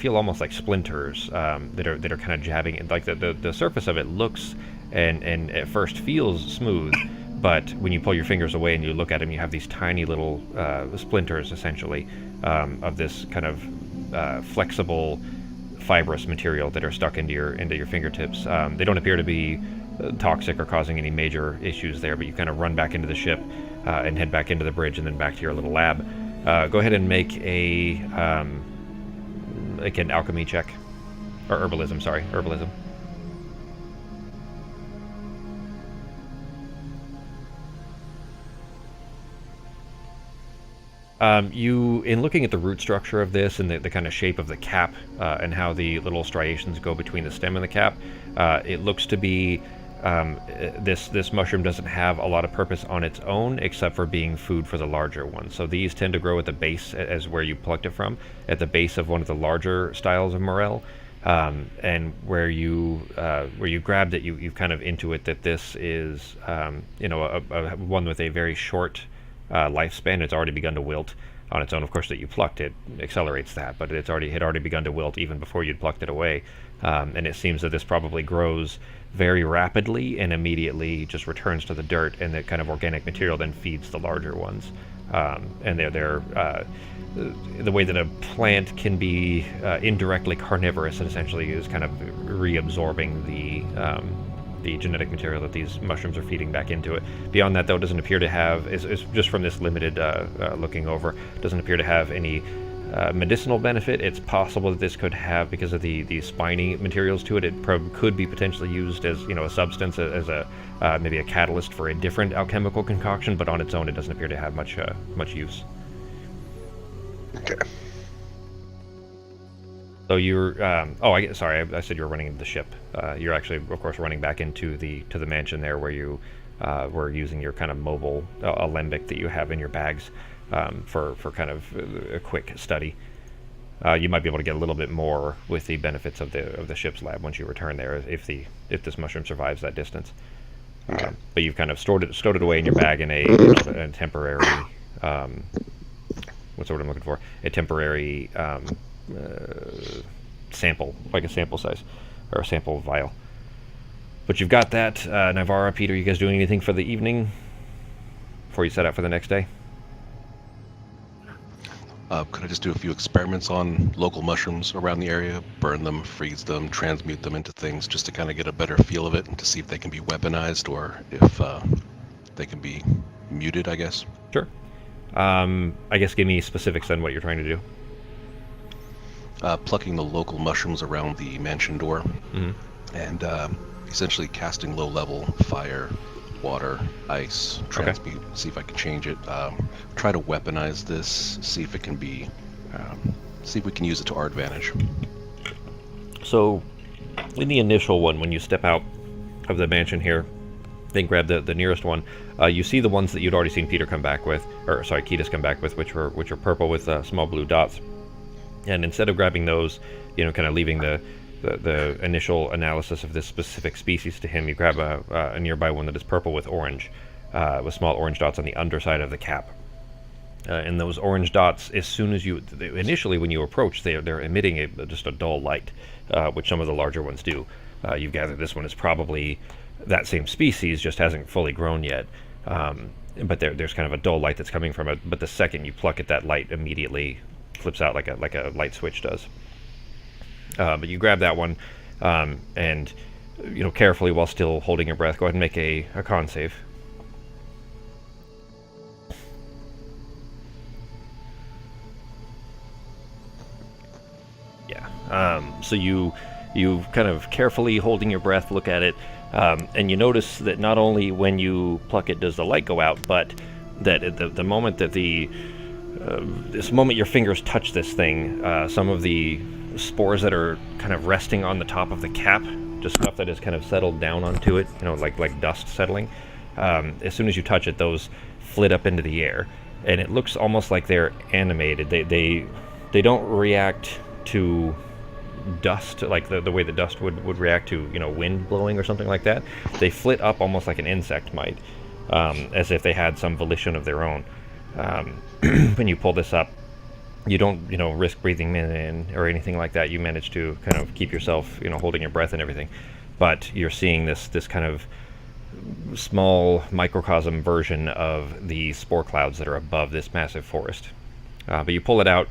almost like splinters that are kind of jabbing it. Like the surface of it looks and at first feels smooth, but when you pull your fingers away and you look at them, you have these tiny little splinters, essentially, of this kind of flexible, fibrous material that are stuck into your fingertips. They don't appear to be toxic or causing any major issues there, but you kind of run back into the ship and head back into the bridge and then back to your little lab. Go ahead and make an alchemy check. Or herbalism, sorry. Herbalism. In looking at the root structure of this and the kind of shape of the cap and how the little striations go between the stem and the cap, it looks to be this mushroom doesn't have a lot of purpose on its own except for being food for the larger ones. So these tend to grow at the base, as where you plucked it from, at the base of one of the larger styles of morel. And where you grabbed it, you kind of intuit that this is a one with a very short lifespan. It's already begun to wilt on its own. Of course, that you plucked it accelerates that, but had already begun to wilt even before you'd plucked it away. And it seems that this probably grows very rapidly and immediately just returns to the dirt, and the kind of organic material then feeds the larger ones. And they're the way that a plant can be indirectly carnivorous and essentially is kind of reabsorbing the genetic material that these mushrooms are feeding back into it. Beyond that, though, it doesn't appear to have, is just from this limited looking over, doesn't appear to have any medicinal benefit. It's possible that this could have, because of the spiny materials to it, could be potentially used as a substance, as a maybe a catalyst for a different alchemical concoction, but on its own it doesn't appear to have much use. Okay. So you're, sorry, I said you were running the ship. You're actually, of course, running back into the mansion there, where you were using your kind of mobile alembic that you have in your bags for kind of a quick study. You might be able to get a little bit more with the benefits of the ship's lab once you return there, if this mushroom survives that distance. Okay. But you've kind of stored it away in your bag in a temporary. What's the word I'm looking for? A temporary sample, like a sample size, or a sample vial. But you've got that. Navarra, Peter, you guys doing anything for the evening before you set out for the next day? Could I just do a few experiments on local mushrooms around the area? Burn them, freeze them, transmute them into things, just to kind of get a better feel of it and to see if they can be weaponized or if they can be muted, I guess. Sure. I guess give me specifics on what you're trying to do. Plucking the local mushrooms around the mansion door, and essentially casting low-level fire, water, ice, transmute, see if I can change it. Try to weaponize this, see if it can be, see if we can use it to our advantage. So, in the initial one, when you step out of the mansion here, then grab the nearest one. You see the ones that you'd already seen Peter come back with, or sorry, Ketis come back with, which are purple with small blue dots. And instead of grabbing those, kind of leaving the initial analysis of this specific species to him, you grab a nearby one that is purple with orange, with small orange dots on the underside of the cap. And those orange dots, as soon as initially when you approach, they're emitting just a dull light, which some of the larger ones do. You've gathered this one is probably that same species, just hasn't fully grown yet. But there's kind of a dull light that's coming from it. But the second you pluck it, that light immediately flips out like a light switch does. But you grab that one, and carefully, while still holding your breath, go ahead and make a con save. Yeah. So you kind of carefully holding your breath, look at it, and you notice that not only when you pluck it does the light go out, but that at the moment that this moment your fingers touch this thing, some of the spores that are kind of resting on the top of the cap, just stuff that has kind of settled down onto it, like dust settling. As soon as you touch it, those flit up into the air, and it looks almost like they're animated. They don't react to dust like the way the dust would react to wind blowing or something like that. They flit up almost like an insect might, as if they had some volition of their own. When you pull this up, you don't risk breathing in or anything like that. You manage to kind of keep yourself holding your breath and everything, but you're seeing this kind of small microcosm version of the spore clouds that are above this massive forest. But you pull it out.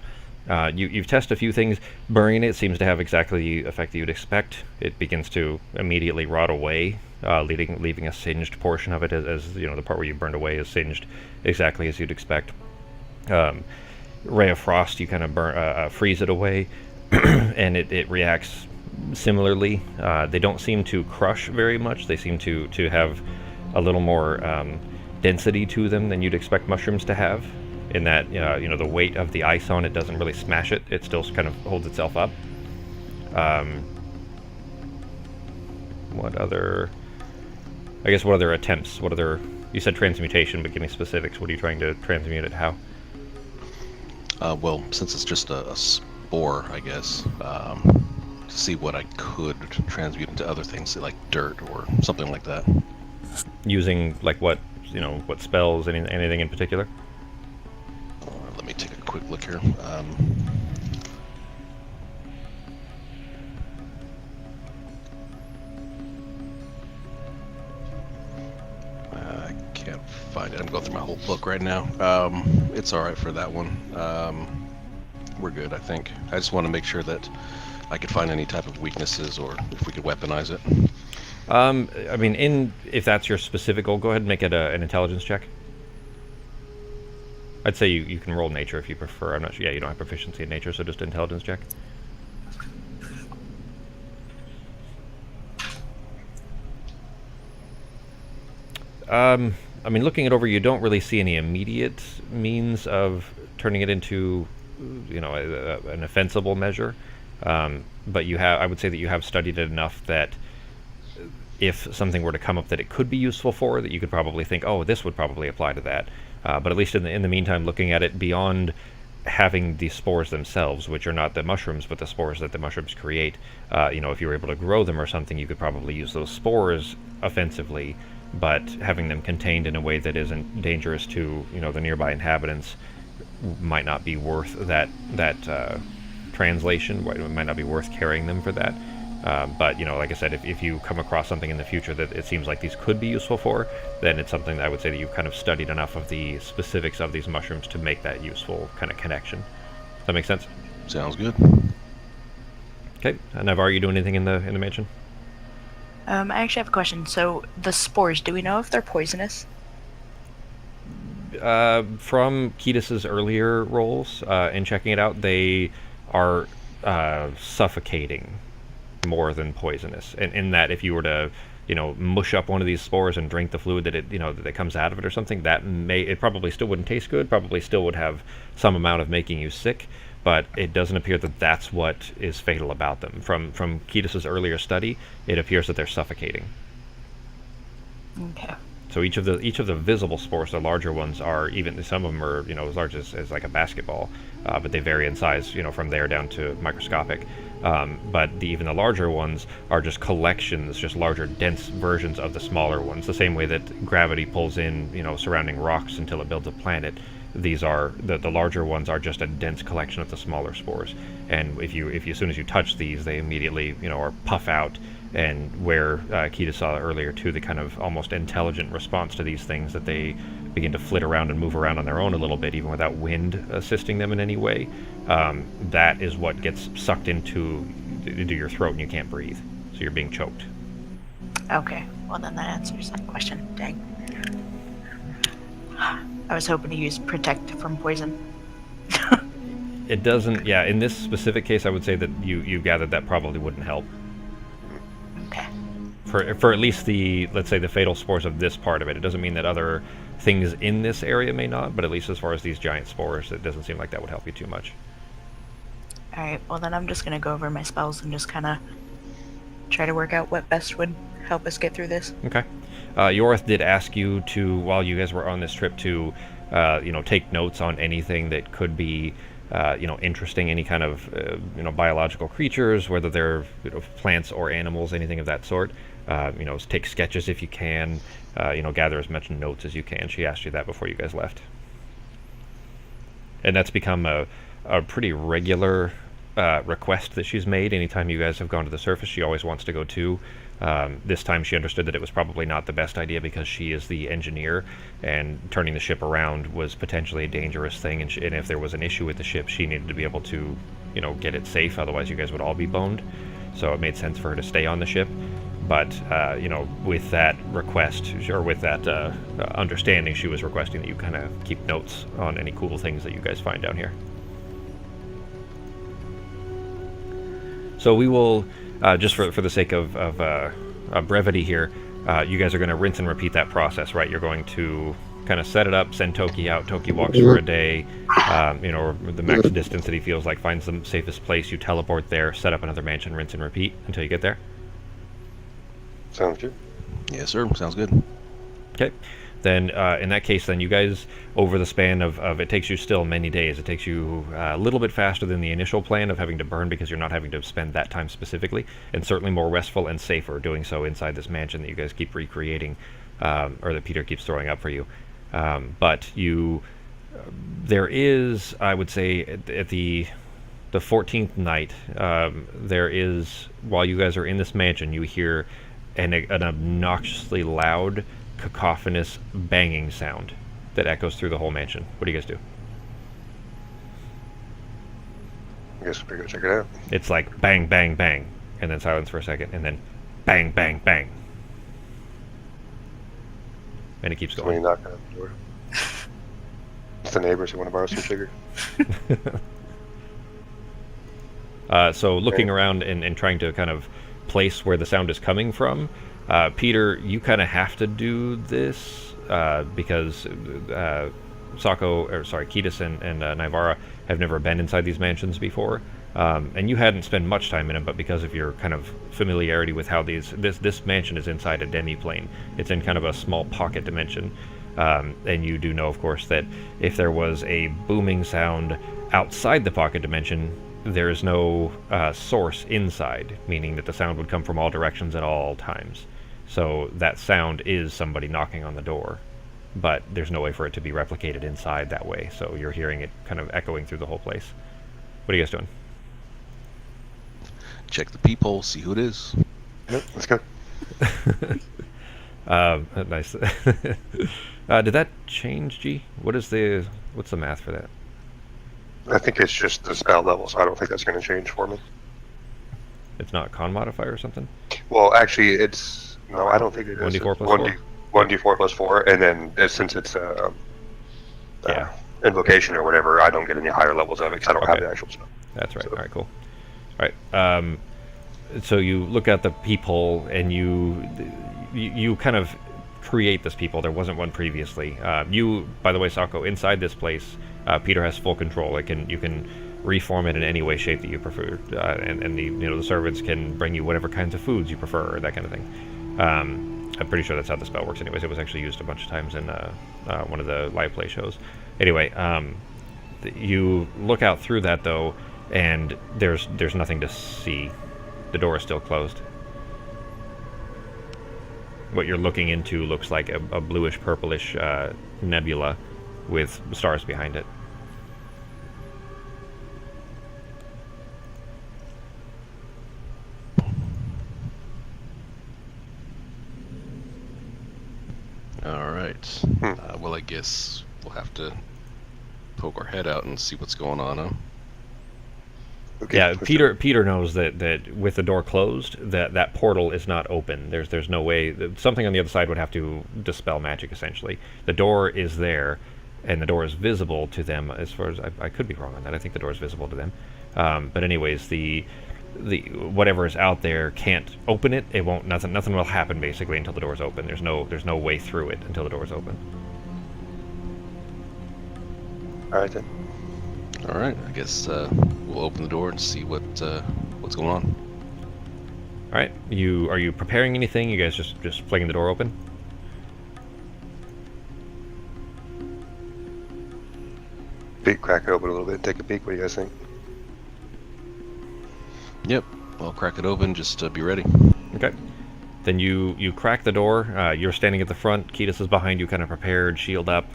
You've tested a few things. Burning it seems to have exactly the effect that you'd expect. It begins to immediately rot away, leaving a singed portion of it, as the part where you burned away is singed exactly as you'd expect. Ray of Frost, you kind of freeze it away, and it reacts similarly. They don't seem to crush very much. They seem to have a little more density to them than you'd expect mushrooms to have. in that the weight of the ice on it doesn't really smash it. It still kind of holds itself up. What other attempts? You said transmutation, but give me specifics. What are you trying to transmute it? How? Well, since it's just a spore, I guess, to see what I could transmute into other things, like dirt or something like that. Using like what spells? Anything in particular? Let me take a quick look here. I can't find it. I'm going through my whole book right now. It's all right for that one. We're good, I think. I just want to make sure that I could find any type of weaknesses, or if we could weaponize it. I mean, if that's your specific goal, go ahead and make it an intelligence check. I'd say you can roll nature if you prefer. I'm not sure. Yeah, you don't have proficiency in nature, so just intelligence check. I mean, looking it over, you don't really see any immediate means of turning it into, an offensible measure. But I would say that you have studied it enough that if something were to come up that it could be useful for, that you could probably think, oh, this would probably apply to that. But at least in the meantime, looking at it beyond having the spores themselves, which are not the mushrooms, but the spores that the mushrooms create, if you were able to grow them or something, you could probably use those spores offensively, but having them contained in a way that isn't dangerous to, the nearby inhabitants might not be worth that translation. It might not be worth carrying them for that. But, like I said, if you come across something in the future that it seems like these could be useful for, then it's something that I would say that you've kind of studied enough of the specifics of these mushrooms to make that useful kind of connection. Does that make sense? Sounds good. Okay. Navar, are you doing anything in the mansion? I actually have a question. So, the spores, do we know if they're poisonous? From Ketis's earlier rolls, in checking it out, they are suffocating more than poisonous. And in that, if you were to, mush up one of these spores and drink the fluid that comes out of it or something, it probably still wouldn't taste good, probably still would have some amount of making you sick, but it doesn't appear that that's what is fatal about them. From Ketis's earlier study, it appears that they're suffocating. Okay. So each of the visible spores, the larger ones, are some of them are as large as like a basketball, but they vary in size from there down to microscopic. But even the larger ones are just collections, just larger, dense versions of the smaller ones. The same way that gravity pulls in surrounding rocks until it builds a planet. These are the larger ones are just a dense collection of the smaller spores. And if you as soon as you touch these, they immediately or puff out. And where Ketis saw earlier too, the kind of almost intelligent response to these things, that they begin to flit around and move around on their own a little bit, even without wind assisting them in any way. That is what gets sucked into your throat, and you can't breathe, so you're being choked. Okay, well then that answers that question. Dang. I was hoping to use protect from poison. It doesn't. Yeah, in this specific case, I would say that you gathered that probably wouldn't help. Okay. For at least let's say the fatal spores of this part of it. It doesn't mean that other things in this area may not, but at least as far as these giant spores, it doesn't seem like that would help you too much. Alright, well then I'm just gonna go over my spells and just kind of try to work out what best would help us get through this. Okay. Yorith did ask you to, while you guys were on this trip, to take notes on anything that could be interesting, any kind of biological creatures, whether they're plants or animals, anything of that sort. Take sketches if you can. Gather as much notes as you can. She asked you that before you guys left, and that's become a pretty regular request that she's made. Anytime you guys have gone to the surface, she always wants to go too. This time she understood that it was probably not the best idea because she is the engineer, and turning the ship around was potentially a dangerous thing, and if there was an issue with the ship, she needed to be able to get it safe, otherwise you guys would all be boned. So it made sense for her to stay on the ship. But with that request, or with that understanding, she was requesting that you kind of keep notes on any cool things that you guys find down here. So we will, just for the sake of brevity here, you guys are going to rinse and repeat that process, right? You're going to kind of set it up, send Toki out. Toki walks for a day, or the max distance that he feels like, finds the safest place. You teleport there, set up another mansion, rinse and repeat until you get there. Sounds good. Yes, sir. Sounds good. Okay. Then in that case, then you guys, over the span of it takes you still many days. It takes you a little bit faster than the initial plan of having to burn, because you're not having to spend that time specifically, and certainly more restful and safer doing so inside this mansion that you guys keep recreating, or that Peter keeps throwing up for you. But there is, I would say, at the 14th night, there is, while you guys are in this mansion, you hear an obnoxiously loud, cacophonous banging sound that echoes through the whole mansion. What do you guys do? I guess we better go check it out. It's like bang, bang, bang, and then silence for a second, and then bang, bang, bang. And it keeps Somebody going. knocking on the door. It's the neighbors who want to borrow some sugar. So looking around and trying to kind of place where the sound is coming from, Peter, you kind of have to do this because Kiedis and Naivara have never been inside these mansions before, and you hadn't spent much time in them, but because of your kind of familiarity with how this mansion is inside a demi-plane, it's in kind of a small pocket dimension, and you do know, of course, that if there was a booming sound outside the pocket dimension, there is no source inside, meaning that the sound would come from all directions at all times. So that sound is somebody knocking on the door, but there's no way for it to be replicated inside that way, so you're hearing it kind of echoing through the whole place. What are you guys doing? Check the peephole, see who it is. Yep, let's go. Nice. Did that change, G? What's the math for that? I think it's just the spell level, so I don't think that's going to change for me. It's not con modifier or something? Well, actually, no, I don't think it is. 1d4 plus 4? 1d4 plus 4, and then since it's Yeah. invocation or whatever, I don't get any higher levels of it because I don't have Okay. the actual spell. That's right. So- All right, cool. All right. So you look at the peephole, and you kind of create this peephole. There wasn't one previously. You, by the way, Sako, inside this place, Peter has full control. You can reform it in any way, shape that you prefer, and the servants can bring you whatever kinds of foods you prefer, or that kind of thing. I'm pretty sure that's how the spell works. Anyways, it was actually used a bunch of times in one of the live play shows. Anyway, you look out through that though, and there's nothing to see. The door is still closed. What you're looking into looks like a bluish purplish nebula with stars behind it. All right. Well, I guess we'll have to poke our head out and see what's going on, huh? Okay, Yeah, let's Peter knows that with the door closed, that portal is not open. There's no way. Something on the other side would have to dispel magic, essentially. The door is there, and the door is visible to them. As far as I could be wrong on that. I think the door is visible to them. But anyways, the whatever is out there can't open it. It won't. Nothing will happen basically until the door is open. There's no way through it until the door is open. All right then. All right. I guess we'll open the door and see what's going on. All right. Are you preparing anything? You guys just flinging the door open? Crack it open a little bit and take a peek. What do you guys think? Yep. I'll crack it open. Just be ready. Okay. Then you crack the door. You're standing at the front. Kiedis is behind you, kind of prepared, shield up,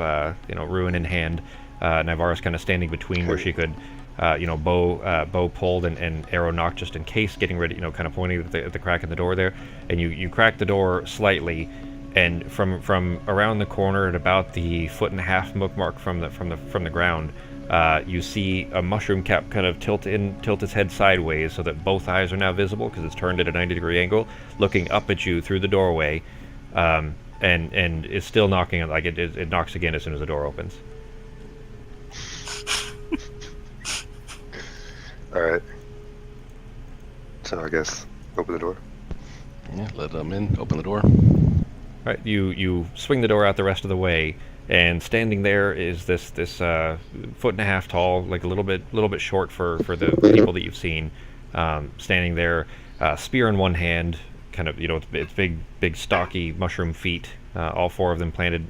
ruin in hand. Naivara's kind of standing between where she could, bow pulled and arrow knocked just in case, getting ready, kind of pointing at the crack in the door there. And you crack the door slightly, and from around the corner at about the 1.5 foot mark from the ground, you see a mushroom cap kind of tilt its head sideways so that both eyes are now visible because it's turned at a 90-degree angle, looking up at you through the doorway, and is still knocking. Like it knocks again as soon as the door opens. All right. So I guess open the door. Yeah. Let them in. Open the door. All right, you swing the door out the rest of the way, and standing there is this foot and a half tall, like a little bit short for the people that you've seen, standing there, spear in one hand, kind of, it's big stocky mushroom feet, all four of them planted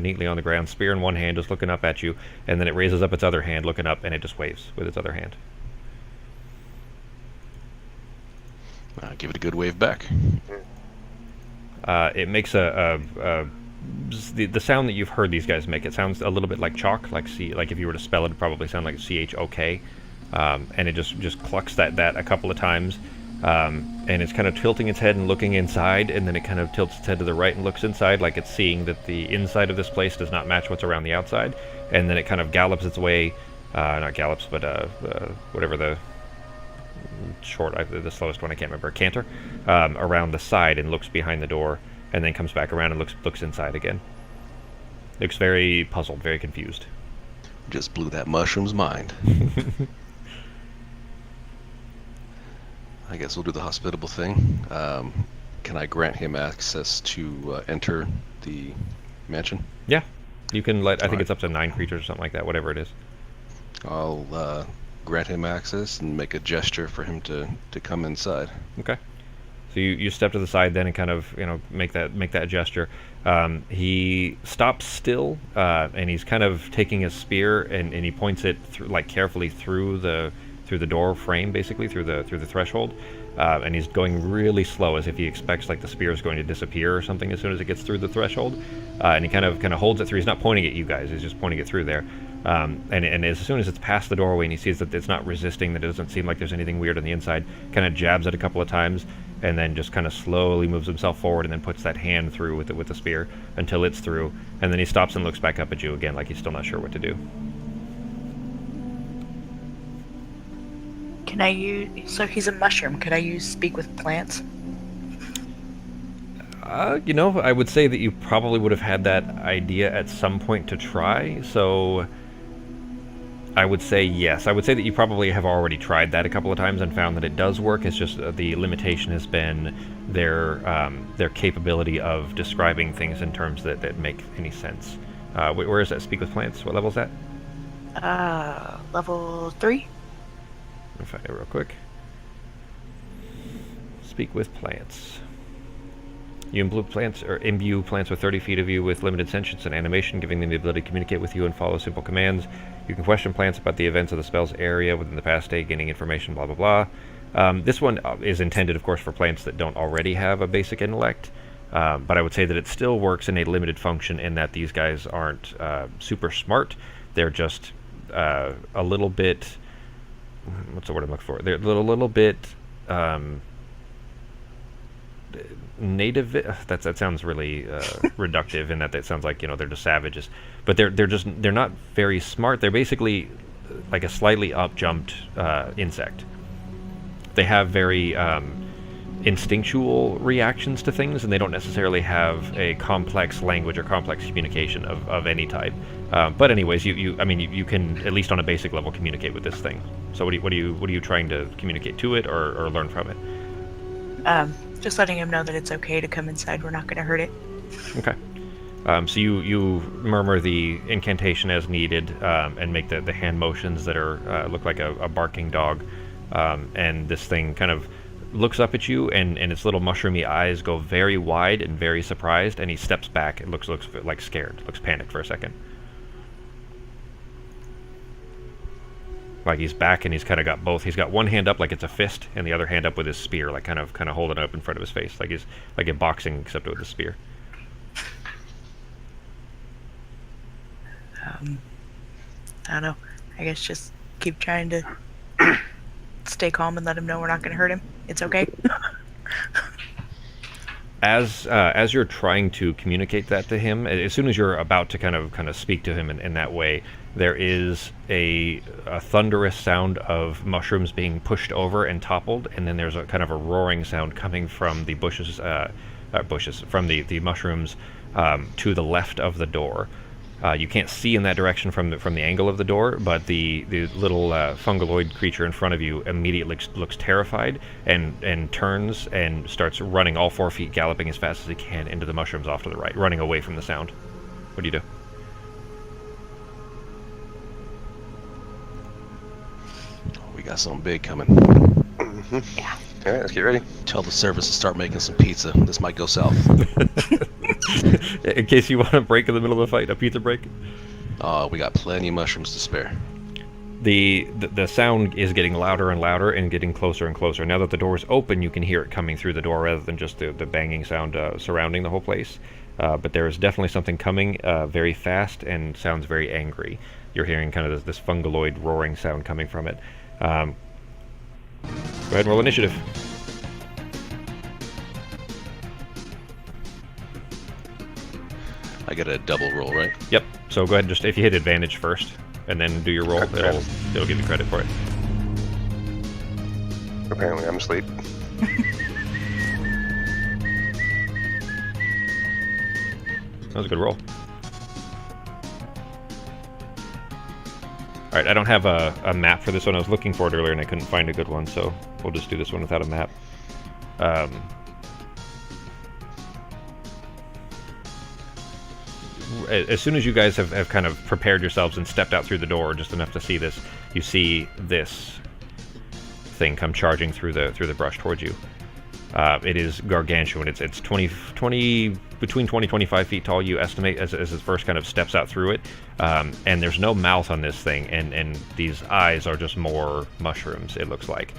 neatly on the ground, spear in one hand, just looking up at you, and then it raises up its other hand, looking up, and it just waves with its other hand. Give it a good wave back. It makes the sound that you've heard these guys make. It sounds a little bit like chalk, like if you were to spell it, it'd probably sound like CHOK, and it just clucks that a couple of times, and it's kind of tilting its head and looking inside, and then it kind of tilts its head to the right and looks inside, like it's seeing that the inside of this place does not match what's around the outside, and then it kind of gallops its way, not gallops, but whatever the the slowest one, I can't remember, canter, around the side and looks behind the door, and then comes back around and looks inside again. Looks very puzzled, very confused. Just blew that mushroom's mind. I guess we'll do the hospitable thing. Can I grant him access to enter the mansion? Yeah, you can let. I think Alright. it's up to 9 creatures or something like that. Whatever it is. I'll grant him access and make a gesture for him to come inside. Okay. So you step to the side then and kind of make that gesture. He stops still, and he's kind of taking his spear and he points it carefully through the door frame, basically through the threshold, and he's going really slow, as if he expects the spear is going to disappear or something as soon as it gets through the threshold, and he kind of holds it through. He's not pointing at you guys; he's just pointing it through there. And as soon as it's past the doorway and he sees that it's not resisting, that it doesn't seem like there's anything weird on the inside, kind of jabs it a couple of times, and then just kind of slowly moves himself forward and then puts that hand through with the spear until it's through, and then he stops and looks back up at you again like he's still not sure what to do. Can I use... So he's a mushroom. Could I use speak with plants? I would say that you probably would have had that idea at some point to try, so I would say yes. I would say that you probably have already tried that a couple of times and found that it does work. It's just the limitation has been their capability of describing things in terms that make any sense. Where is that? Speak with plants? What level is that? Level 3? Let me find it real quick. Speak with plants. You imbue plants with 30 feet of you with limited sentience and animation, giving them the ability to communicate with you and follow simple commands. You can question plants about the events of the spell's area within the past day, gaining information, blah, blah, blah. This one is intended, of course, for plants that don't already have a basic intellect, but I would say that it still works in a limited function in that these guys aren't super smart. They're just a little bit... What's the word I'm looking for? They're a little bit... native. That sounds really reductive in that sounds like they're just savages, but they're not very smart. They're basically like a slightly up-jumped insect. They have very instinctual reactions to things, and they don't necessarily have a complex language or complex communication of any type. But anyways, you can at least on a basic level communicate with this thing. So what are you trying to communicate to it or learn from it? Just letting him know that it's okay to come inside. We're not going to hurt it. Okay. So you murmur the incantation as needed, and make the hand motions that are look like a barking dog, and this thing kind of looks up at you, and its little mushroomy eyes go very wide and very surprised, and he steps back and looks like scared, looks panicked for a second. Like he's back and he's kind of got both. He's got one hand up like it's a fist, and the other hand up with his spear, like kind of holding it up in front of his face, like he's like in boxing except with a spear. I don't know. I guess just keep trying to stay calm and let him know we're not going to hurt him. It's okay. As you're trying to communicate that to him, as soon as you're about to kind of speak to him in that way, there is a thunderous sound of mushrooms being pushed over and toppled, and then there's a kind of a roaring sound coming from the bushes, from the mushrooms to the left of the door. You can't see in that direction from the angle of the door, but the little fungaloid creature in front of you immediately looks terrified and turns and starts running all 4 feet, galloping as fast as he can into the mushrooms off to the right, running away from the sound. What do you do? got something big coming. Yeah. All right, let's get ready. Tell the servers to start making some pizza. This might go south. In case you want to break in the middle of a fight, a pizza break. We got plenty of mushrooms to spare. The sound is getting louder and louder and getting closer and closer. Now that the door is open, you can hear it coming through the door rather than just the banging sound surrounding the whole place. But there is definitely something coming very fast and sounds very angry. You're hearing kind of this fungaloid roaring sound coming from it. Go ahead and roll initiative. I get a double roll, right? Yep. So go ahead and just, if you hit advantage first, and then do your roll, Okay. it'll give you credit for it. Apparently, I'm asleep. That was a good roll. Alright, I don't have a map for this one. I was looking for it earlier and I couldn't find a good one, so we'll just do this one without a map. As soon as you guys have kind of prepared yourselves and stepped out through the door just enough to see this, you see this thing come charging through the brush towards you. It is gargantuan. It's 20 between 25 feet tall, you estimate, as it first kind of steps out through it. And there's no mouth on this thing, and these eyes are just more mushrooms, it looks like.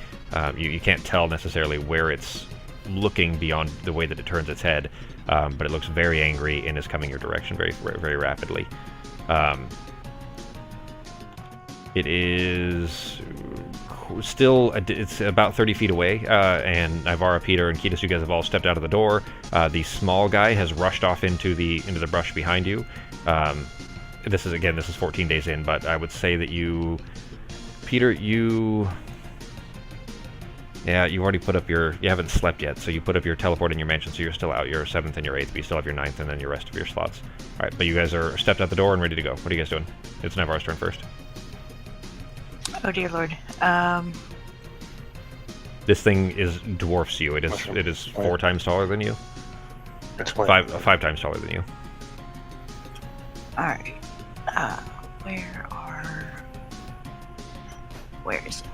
You can't tell necessarily where it's looking beyond the way that it turns its head, but it looks very angry and is coming your direction very, very rapidly. It is still, it's about 30 feet away, and Ivara, Peter, and Ketis, you guys have all stepped out of the door. The small guy has rushed off into the brush behind you. This is 14 days in, but I would say that you, Peter, you already put up you haven't slept yet, so you put up your teleport in your mansion, so you're still out your 7th and your 8th, but you still have your 9th and then your rest of your slots. Alright, but you guys are stepped out the door and ready to go. What are you guys doing? It's Navarro's turn first. Oh dear lord. This thing dwarfs you. It is 4 times taller than you. Explain. 5 times taller than you. Alright. Where is it?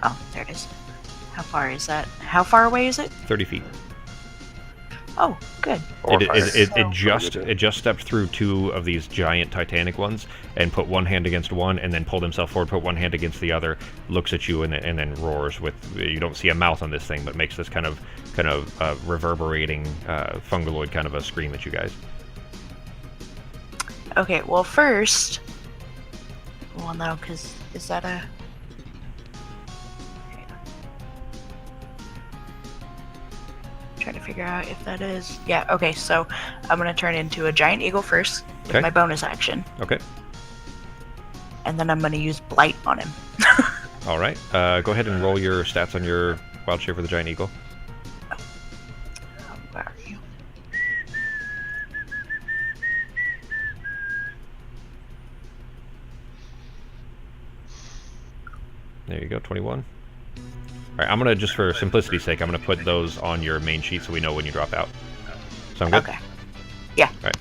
Oh, there it is. How far is that? How far away is it? 30 feet. Oh, good. It just stepped through 2 of these giant Titanic ones and put one hand against one, and then pulled himself forward, put one hand against the other, looks at you, and then roars with. You don't see a mouth on this thing, but makes this kind of reverberating fungaloid kind of a scream at you guys. Okay, well first. Well, no, because is that a? Trying to figure out if that is. Yeah. Okay, so I'm gonna turn into a giant eagle first with Okay. my bonus action, Okay. and then I'm gonna use blight on him. All right. Go ahead and roll your stats on your wild shape for the giant eagle. Where are you? There you go, 21. All right, I'm gonna, just for simplicity's sake, I'm gonna put those on your main sheet so we know when you drop out. Sound good? Okay. Yeah. All right.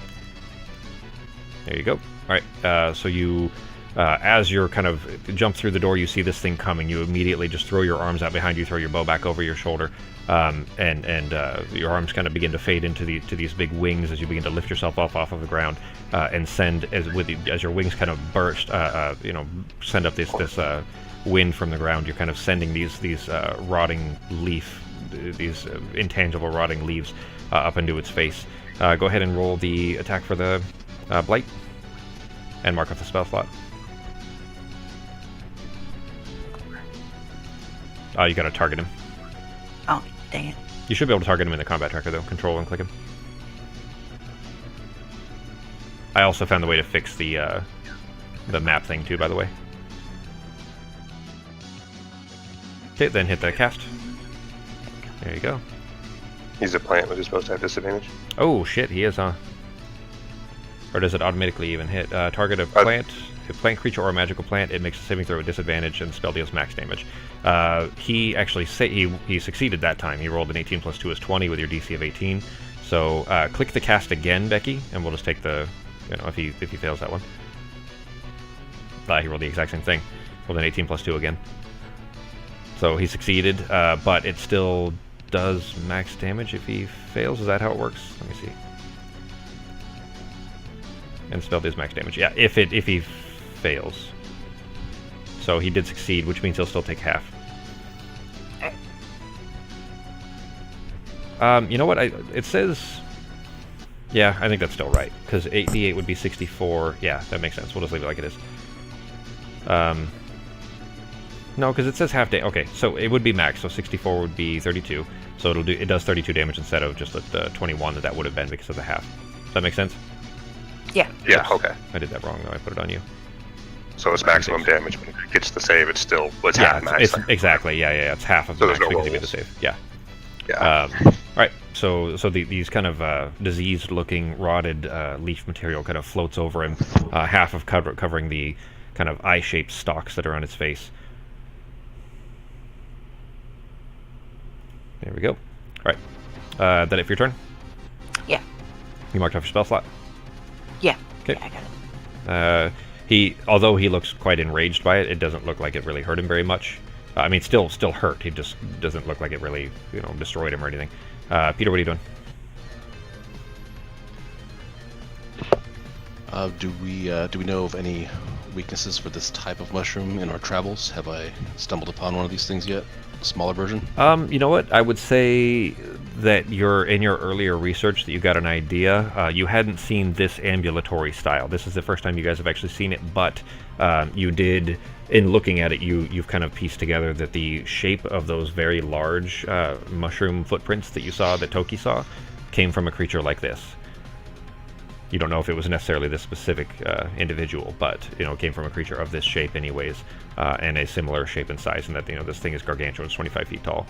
There you go. All right. So you, as you're kind of jump through the door, you see this thing coming. You immediately just throw your arms out behind you, throw your bow back over your shoulder, and your arms kind of begin to fade into these big wings as you begin to lift yourself up off of the ground, and send as your wings kind of burst, send up this wind from the ground. You're kind of sending these rotting leaf, these intangible rotting leaves up into its face. Go ahead and roll the attack for the blight, and mark off the spell slot. You gotta target him. Oh, dang it. You should be able to target him in the combat tracker though. Control and click him. I also found the way to fix the map thing too, by the way. Okay, then hit the cast. There you go. He's a plant, was he supposed to have disadvantage? Oh shit, he is, huh? Or does it automatically even hit? Target a plant, creature, or a magical plant. It makes a saving throw with disadvantage, and the spell deals max damage. He actually he succeeded that time. He rolled an 18 plus 2 is 20 with your DC of 18. So click the cast again, Becky, and we'll just take the, if he fails that one. He rolled the exact same thing. Rolled an 18 plus 2 again. So he succeeded, but it still does max damage if he fails. Is that how it works? Let me see. And spell does max damage. Yeah, if he fails. So he did succeed, which means he'll still take half. You know what? It says... Yeah, I think that's still right. Because 8d8 would be 64. Yeah, that makes sense. We'll just leave it like it is. No, because it says half day. Okay, so it would be max. So 64 would be 32. So it does 32 damage instead of just the 21 that would have been because of the half. Does that make sense? Yeah. Yeah, okay. I did that wrong, though. I put it on you. So it's maximum damage, but if it gets the save, it's still Yeah, half max. it's exactly. Yeah. It's half of the So max there's no because you made the rolls. save. Yeah. Yeah. All right. So these kind of diseased-looking, rotted leaf material kind of floats over him, half of covering the kind of eye-shaped stalks that are on his face. There we go. All right. That it for your turn? Yeah. You marked off your spell slot? Yeah. Okay. Yeah, I got it. Although he looks quite enraged by it, it doesn't look like it really hurt him very much. I mean, still hurt. He just doesn't look like it really, destroyed him or anything. Peter, what are you doing? Do we know of any weaknesses for this type of mushroom in our travels? Have I stumbled upon one of these things yet? A smaller version? You know what? I would say that in your earlier research that you got an idea. You hadn't seen this ambulatory style. This is the first time you guys have actually seen it, but you did, in looking at it, you've kind of pieced together that the shape of those very large mushroom footprints that you saw, that Toki saw, came from a creature like this. You don't know if it was necessarily this specific individual, but it came from a creature of this shape anyways, and a similar shape and size, and that this thing is gargantuan. It's 25 feet tall.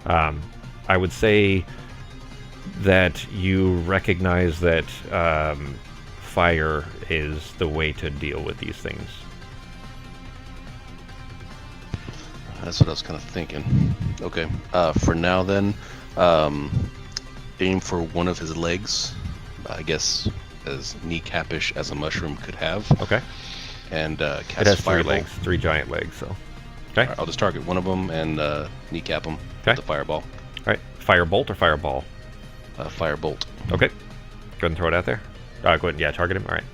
I would say that you recognize that fire is the way to deal with these things. That's what I was kind of thinking. Okay. For now then, aim for one of his legs, I guess as kneecapish as a mushroom could have. Okay. And cast It has 3 fireball. legs, 3 giant legs, so. Okay. Alright, I'll just target one of them and kneecap him Okay. with the fireball. Alright. Firebolt or fireball? Firebolt. Okay. Go ahead and throw it out there. Go ahead, yeah, target him. Alright.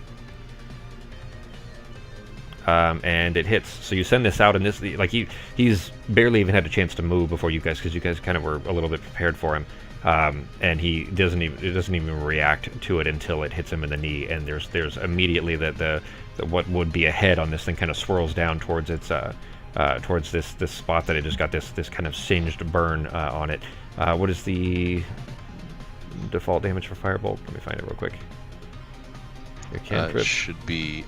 And it hits. So you send this out, and this, like, he's barely even had a chance to move before you guys, because you guys kind of were a little bit prepared for him. And it doesn't even react to it until it hits him in the knee, and there's immediately the what would be a head on this thing kind of swirls down towards its towards this spot that it just got this kind of singed burn on it. What is the default damage for Firebolt? Let me find it real quick. Your cantrip. It should be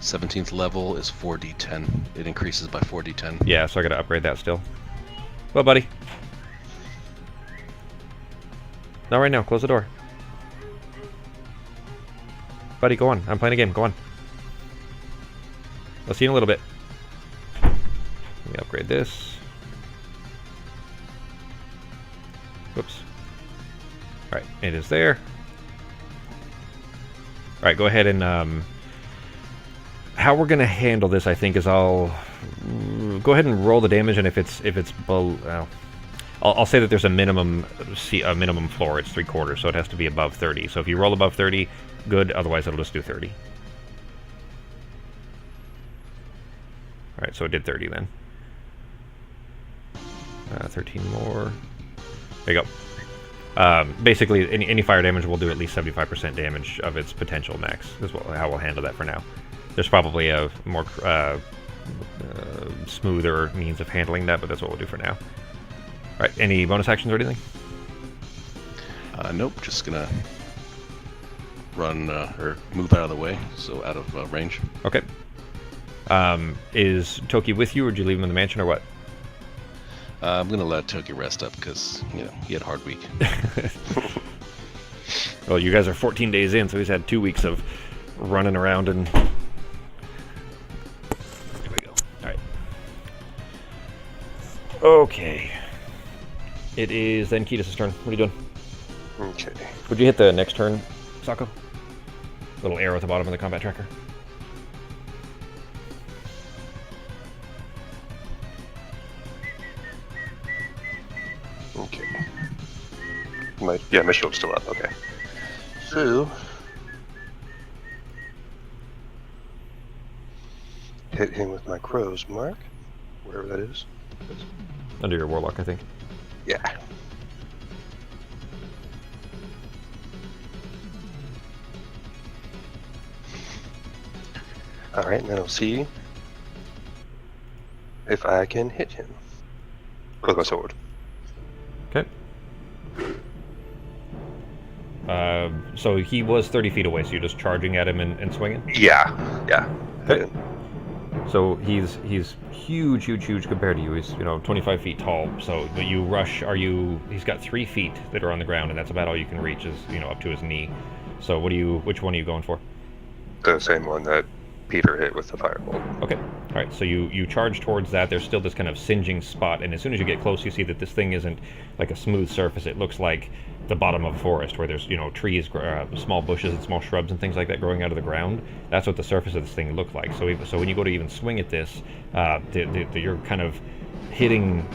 17th level is 4d10. It increases by 4d10. Yeah, so I gotta upgrade that still. Well, buddy. Not right now. Close the door. Buddy, go on. I'm playing a game. Go on. I'll see you in a little bit. Let me upgrade this. Whoops. Alright, it is there. Alright, go ahead and how we're gonna handle this, I think, is I'll go ahead and roll the damage, and if it's below, I'll say that there's a minimum floor. It's 3/4, so it has to be above 30. So if you roll above 30, good. Otherwise, it'll just do 30. All right, so it did 30 then. 13 more. There you go. Basically, any fire damage will do at least 75% damage of its potential max. Is how we'll handle that for now. There's probably a more smoother means of handling that, but that's what we'll do for now. All right, any bonus actions or anything? Nope, just gonna run or move out of the way, so out of range. Okay. Is Toki with you, or did you leave him in the mansion, or what? I'm gonna let Toki rest up because he had a hard week. Well, you guys are 14 days in, so he's had 2 weeks of running around and. There we go. All right. Okay. It is then Kiedis' turn. What are you doing? Okay. Would you hit the next turn, Sako? Little arrow at the bottom of the combat tracker. Okay. My shield's still up. Okay. So hit him with my crow's mark, wherever that is. Under your warlock, I think. Yeah. All right, and then I'll see if I can hit him with my sword. Okay. So he was 30 feet away, so you're just charging at him and swinging? Yeah. Okay. So he's huge compared to you. He's 25 feet tall. So but you rush. He's got 3 feet that are on the ground, and that's about all you can reach is up to his knee. So which one are you going for? The same one that Peter hit with the firebolt. Okay. All right. So you charge towards that. There's still this kind of singeing spot, and as soon as you get close, you see that this thing isn't like a smooth surface. It looks like the bottom of a forest where there's trees, small bushes and small shrubs and things like that growing out of the ground. That's what the surface of this thing looked like. So when you go to even swing at this, you're kind of hitting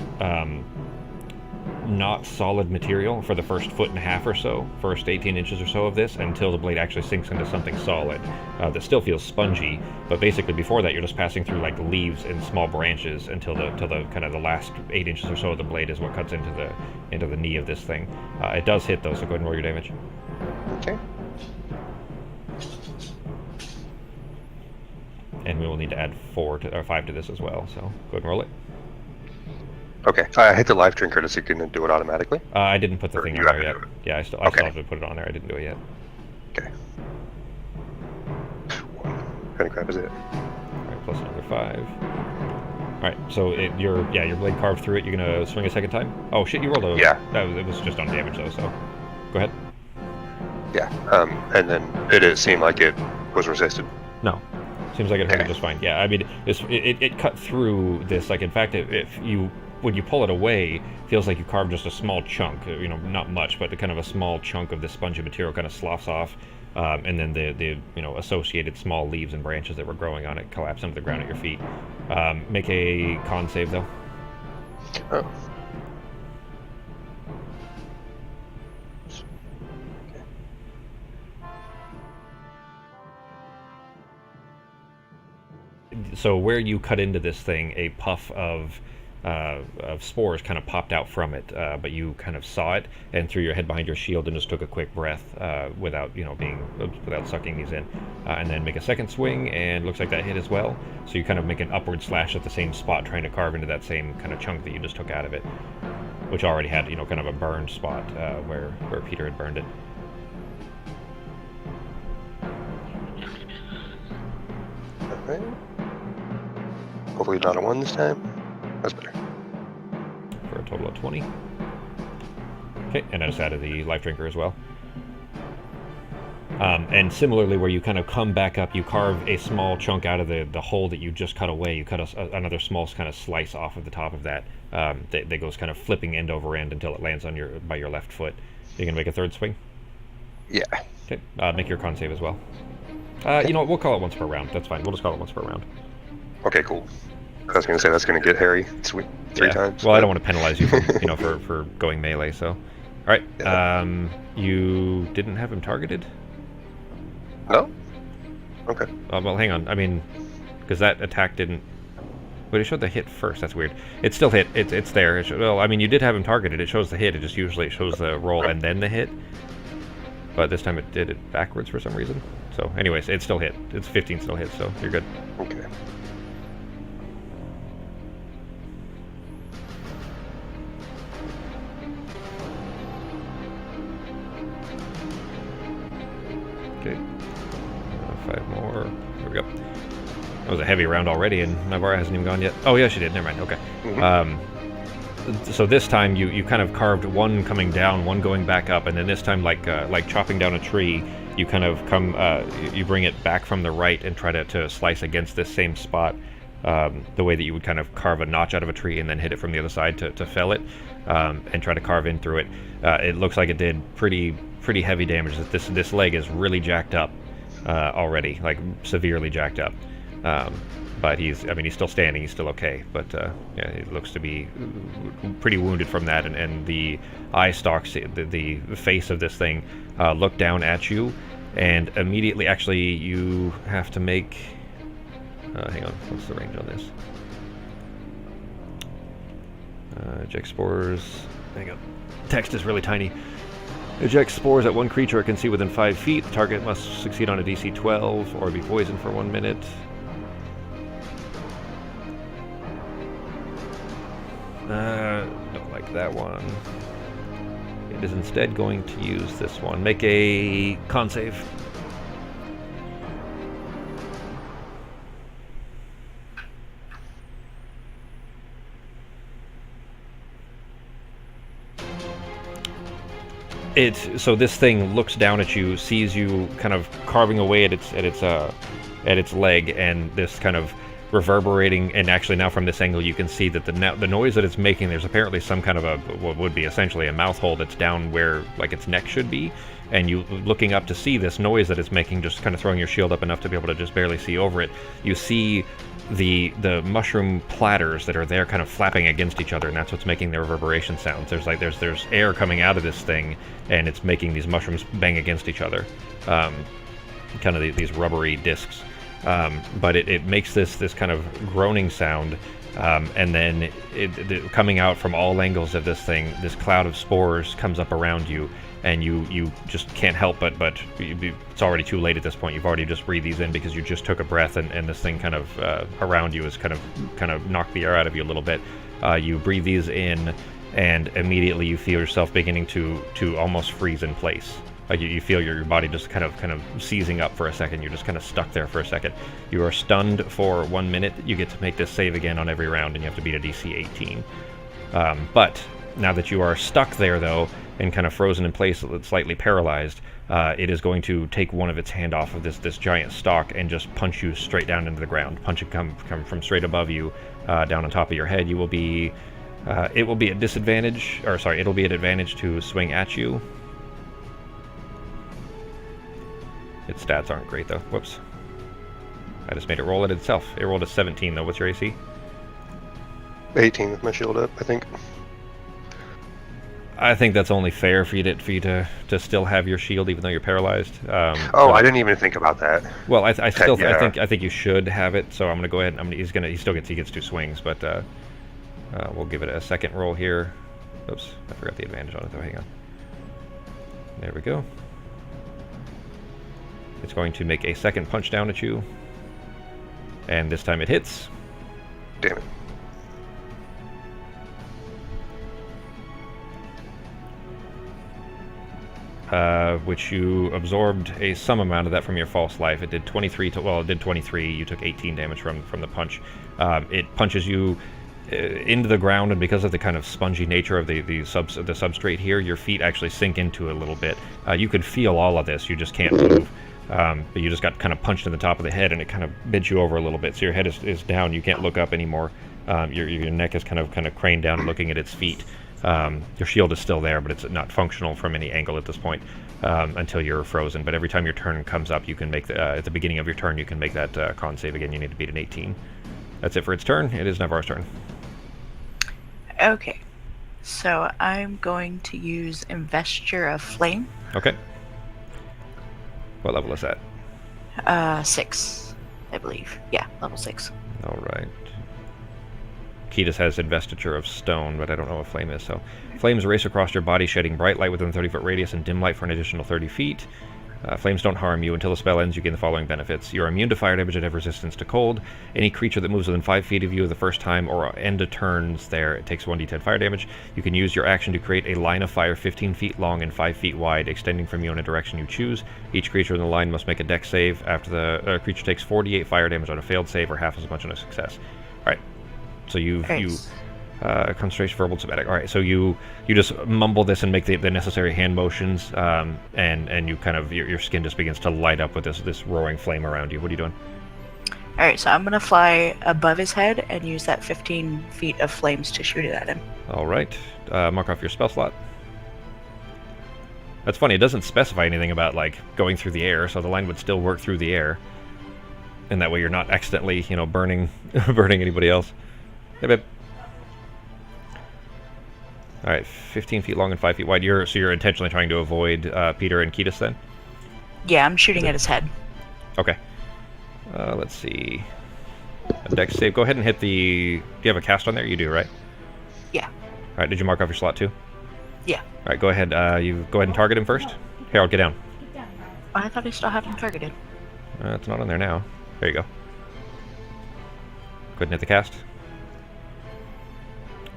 not solid material for the first 1.5 feet or so, first 18 inches or so of this, until the blade actually sinks into something solid that still feels spongy. But basically, before that, you're just passing through like leaves and small branches until the kind of the last 8 inches or so of the blade is what cuts into the knee of this thing. It does hit though, so go ahead and roll your damage. Okay. And we will need to add 5 to this as well. So go ahead and roll it. Okay. I hit the life drinker to see if you can do it automatically. I didn't put the Or thing you on have there to yet. do it. Yeah, I still Okay. have to put it on there. I didn't do it yet. Okay. What kind of crap is it? All right, plus another 5. All right, so your blade carved through it. You're gonna swing a second time. Oh shit, you rolled a. Yeah. It was just on damage though. So go ahead. Yeah. And then it didn't seem like it was resisted. No, seems like it hurt Okay. just fine. Yeah, I mean, it cut through this. Like in fact, when you pull it away, it feels like you carved just a small chunk. Not much, but kind of a small chunk of this spongy material kind of sloughs off, and then the associated small leaves and branches that were growing on it collapse into the ground at your feet. Make a con save though. Oh. So where you cut into this thing, a puff of spores kind of popped out from it, but you kind of saw it and threw your head behind your shield and just took a quick breath without sucking these in, and then make a second swing, and looks like that hit as well. So you kind of make an upward slash at the same spot, trying to carve into that same kind of chunk that you just took out of it, which already had kind of a burned spot where Peter had burned it. Okay. Hopefully not a 1 this time. That's better. For a total of 20. Okay, and I just added the life drinker as well. And similarly, where you kind of come back up, you carve a small chunk out of the hole that you just cut away. You cut another small kind of slice off of the top of that that goes kind of flipping end over end until it lands on by your left foot. You're going to make a third swing? Yeah. Okay, make your con save as well. You know what, we'll call it once per round. That's fine, we'll just call it once per round. Okay, cool. I was going to say that's going to get hairy three times. Well, I don't want to penalize you for going melee, so. Alright, Yeah. You didn't have him targeted? No? Okay. Well, hang on. I mean, because that attack didn't... But it showed the hit first. That's weird. It still hit. It's there. Well, I mean, you did have him targeted. It shows the hit. It just usually shows the roll and then the hit. But this time it did it backwards for some reason. So, anyways, it still hit. It's 15 still hit, so you're good. Okay. Okay. 5 more. Here we go. That was a heavy round already, and Navarra hasn't even gone yet. Oh, yeah, she did. Never mind. Okay. Mm-hmm. So this time you kind of carved one coming down, one going back up, and then this time like chopping down a tree, you kind of you bring it back from the right and try to slice against this same spot, the way that you would kind of carve a notch out of a tree and then hit it from the other side to fell it, and try to carve in through it. It looks like it did pretty heavy damage. This leg is really jacked up already, like severely jacked up. but he's still standing, he's still okay, but yeah, he looks to be pretty wounded from that, and the eye stalks, the face of this thing, look down at you, and immediately, actually, you have to make, hang on, what's the range on this? Eject spores, hang on, text is really tiny. Eject spores at one creature it can see within 5 feet. The target must succeed on a DC 12 or be poisoned for 1 minute. Don't like that one. It is instead going to use this one. Make a con save. So this thing looks down at you, sees you kind of carving away at its leg, and this kind of reverberating. And actually, now from this angle, you can see that the noise that it's making. There's apparently some kind of what would be essentially a mouth hole that's down where like its neck should be. And you looking up to see this noise that it's making, just kind of throwing your shield up enough to be able to just barely see over it. You see the mushroom platters that are there kind of flapping against each other, and that's what's making the reverberation sounds. There's air coming out of this thing, and it's making these mushrooms bang against each other, kind of these rubbery discs. But it makes this kind of groaning sound, and then coming out from all angles of this thing, this cloud of spores comes up around you, and you just can't help but it's already too late at this point. You've already just breathed these in because you just took a breath, and this thing kind of around you is kind of knocked the air out of you a little bit. You breathe these in, and immediately you feel yourself beginning to almost freeze in place. Like you feel your body just kind of seizing up for a second. You're just kind of stuck there for a second. You are stunned for 1 minute. You get to make this save again on every round, and you have to beat a DC 18. But now that you are stuck there, though, and kind of frozen in place, slightly paralyzed, it is going to take one of its hand off of this giant stalk and just punch you straight down into the ground. Punch it come from straight above you, down on top of your head. You will be, it will be at disadvantage, or sorry, it'll be at advantage to swing at you. Its stats aren't great, though. Whoops. I just made it roll it itself. It rolled a 17, though. What's your AC? 18 with my shield up, I think. I think that's only fair for you to still have your shield even though you're paralyzed. I didn't even think about that. Well, I Yeah. think you should have it. So I'm gonna go ahead. He still gets 2 swings, but we'll give it a second roll here. Oops, I forgot the advantage on it though. Hang on. There we go. It's going to make a second punch down at you, and this time it hits. Damn it. Which you absorbed some amount of that from your false life. It did 23. It did 23. You took 18 damage from the punch. It punches you into the ground, and because of the kind of spongy nature of the substrate here, your feet actually sink into it a little bit. You could feel all of this. You just can't move. But you just got kind of punched in the top of the head, and it kind of bent you over a little bit. So your head is down. You can't look up anymore. Your neck is kind of craned down, looking at its feet. Your shield is still there, but it's not functional from any angle at this point until you're frozen. But every time your turn comes up, you can make at the beginning of your turn, you can make that con save again. You need to beat an 18. That's it for its turn. It is Navarre's turn. Okay, so I'm going to use Investure of Flame. Okay. What level is that? 6, I believe. Yeah, level 6. All right. Ketis has Investiture of Stone, but I don't know what Flame is. So, flames race across your body, shedding bright light within a 30-foot radius and dim light for an additional 30 feet. Flames don't harm you. Until the spell ends, you gain the following benefits. You're immune to fire damage and have resistance to cold. Any creature that moves within 5 feet of you the first time or end of turns there, it takes 1d10 fire damage. You can use your action to create a line of fire 15 feet long and 5 feet wide, extending from you in a direction you choose. Each creature in the line must make a dex save after the creature takes 48 fire damage on a failed save or half as much on a success. Alright, so concentration, verbal, somatic. All right, so you just mumble this and make the necessary hand motions, and you kind of your skin just begins to light up with this roaring flame around you. What are you doing? All right, so I'm gonna fly above his head and use that 15 feet of flames to shoot it at him. All right, mark off your spell slot. That's funny. It doesn't specify anything about like going through the air, so the line would still work through the air. and that way you're not accidentally, you know, burning burning anybody else. Hey, babe. All right, 15 feet long and 5 feet wide. So you're intentionally trying to avoid Peter and Ketis then? Yeah, I'm shooting at his head. Okay. Let's see. A dex save. Go ahead and hit the... Do you have a cast on there? You do, right? Yeah. All right, did you mark off your slot too? Yeah. All right, go ahead. You go ahead and target him first. Harold, get down. Oh, I thought I still have him targeted. It's not on there now. There you go. Go ahead and hit the cast.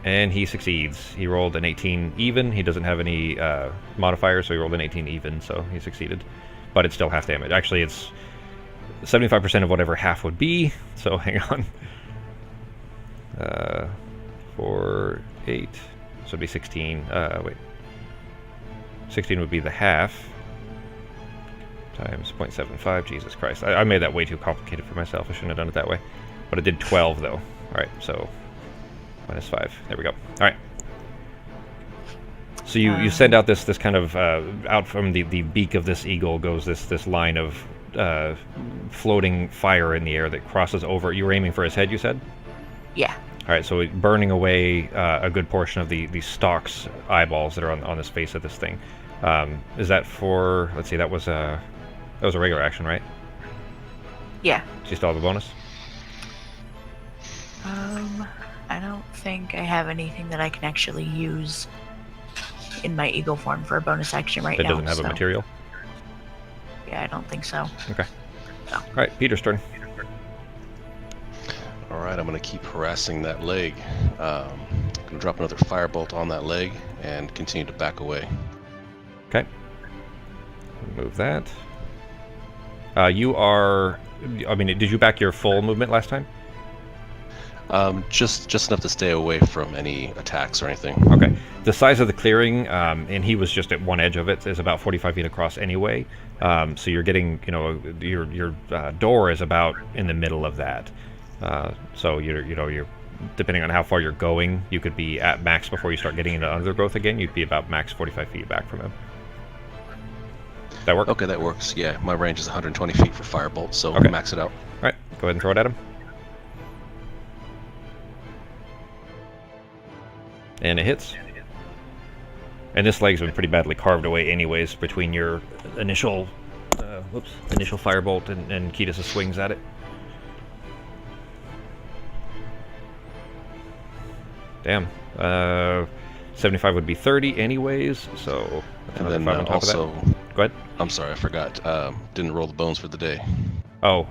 And he succeeds. He rolled an 18 even. He doesn't have any modifiers, so he rolled an 18 even, so he succeeded. But it's still half damage. Actually, it's 75% of whatever half would be, so hang on. 4, 8, so it'd be 16. Wait. 16 would be the half. Times 0.75. Jesus Christ. I made that way too complicated for myself. I shouldn't have done it that way. But it did 12, though. Alright, so... -5. There we go. Alright. So you send out this kind of... out from the beak of this eagle goes this line of floating fire in the air that crosses over... You were aiming for his head, you said? Yeah. Alright, so burning away a good portion of the stalk's eyeballs that are on the face of this thing. Is that for... Let's see, that was a regular action, right? Yeah. Do you still have a bonus? I don't think I have anything that I can actually use in my eagle form for a bonus action right That now. doesn't have a material? Yeah, I don't think so. Okay. So. Alright, Peter's turn. Alright, I'm going to keep harassing that leg. I'm going to drop another firebolt on that leg and continue to back away. Okay. Move that. You are... I mean, did you back your full movement last time? Just enough to stay away from any attacks or anything. Okay. The size of the clearing, and he was just at one edge of it, is about 45 feet across anyway. So you're getting, you know, your door is about in the middle of that. So you're depending on how far you're going, you could be at max before you start getting into undergrowth again. You'd be about max 45 feet back from him. That work? Okay, that works. Yeah, my range is 120 feet for firebolt, so Okay. max it out. All right. Go ahead and throw it at him. And it hits. And this leg's been pretty badly carved away anyways between your initial firebolt and Ketis' swings at it. Damn. 75 would be 30 anyways, so that's And another then 5 on top also, of that. Go ahead. I'm sorry, I forgot. Didn't roll the bones for the day. Oh,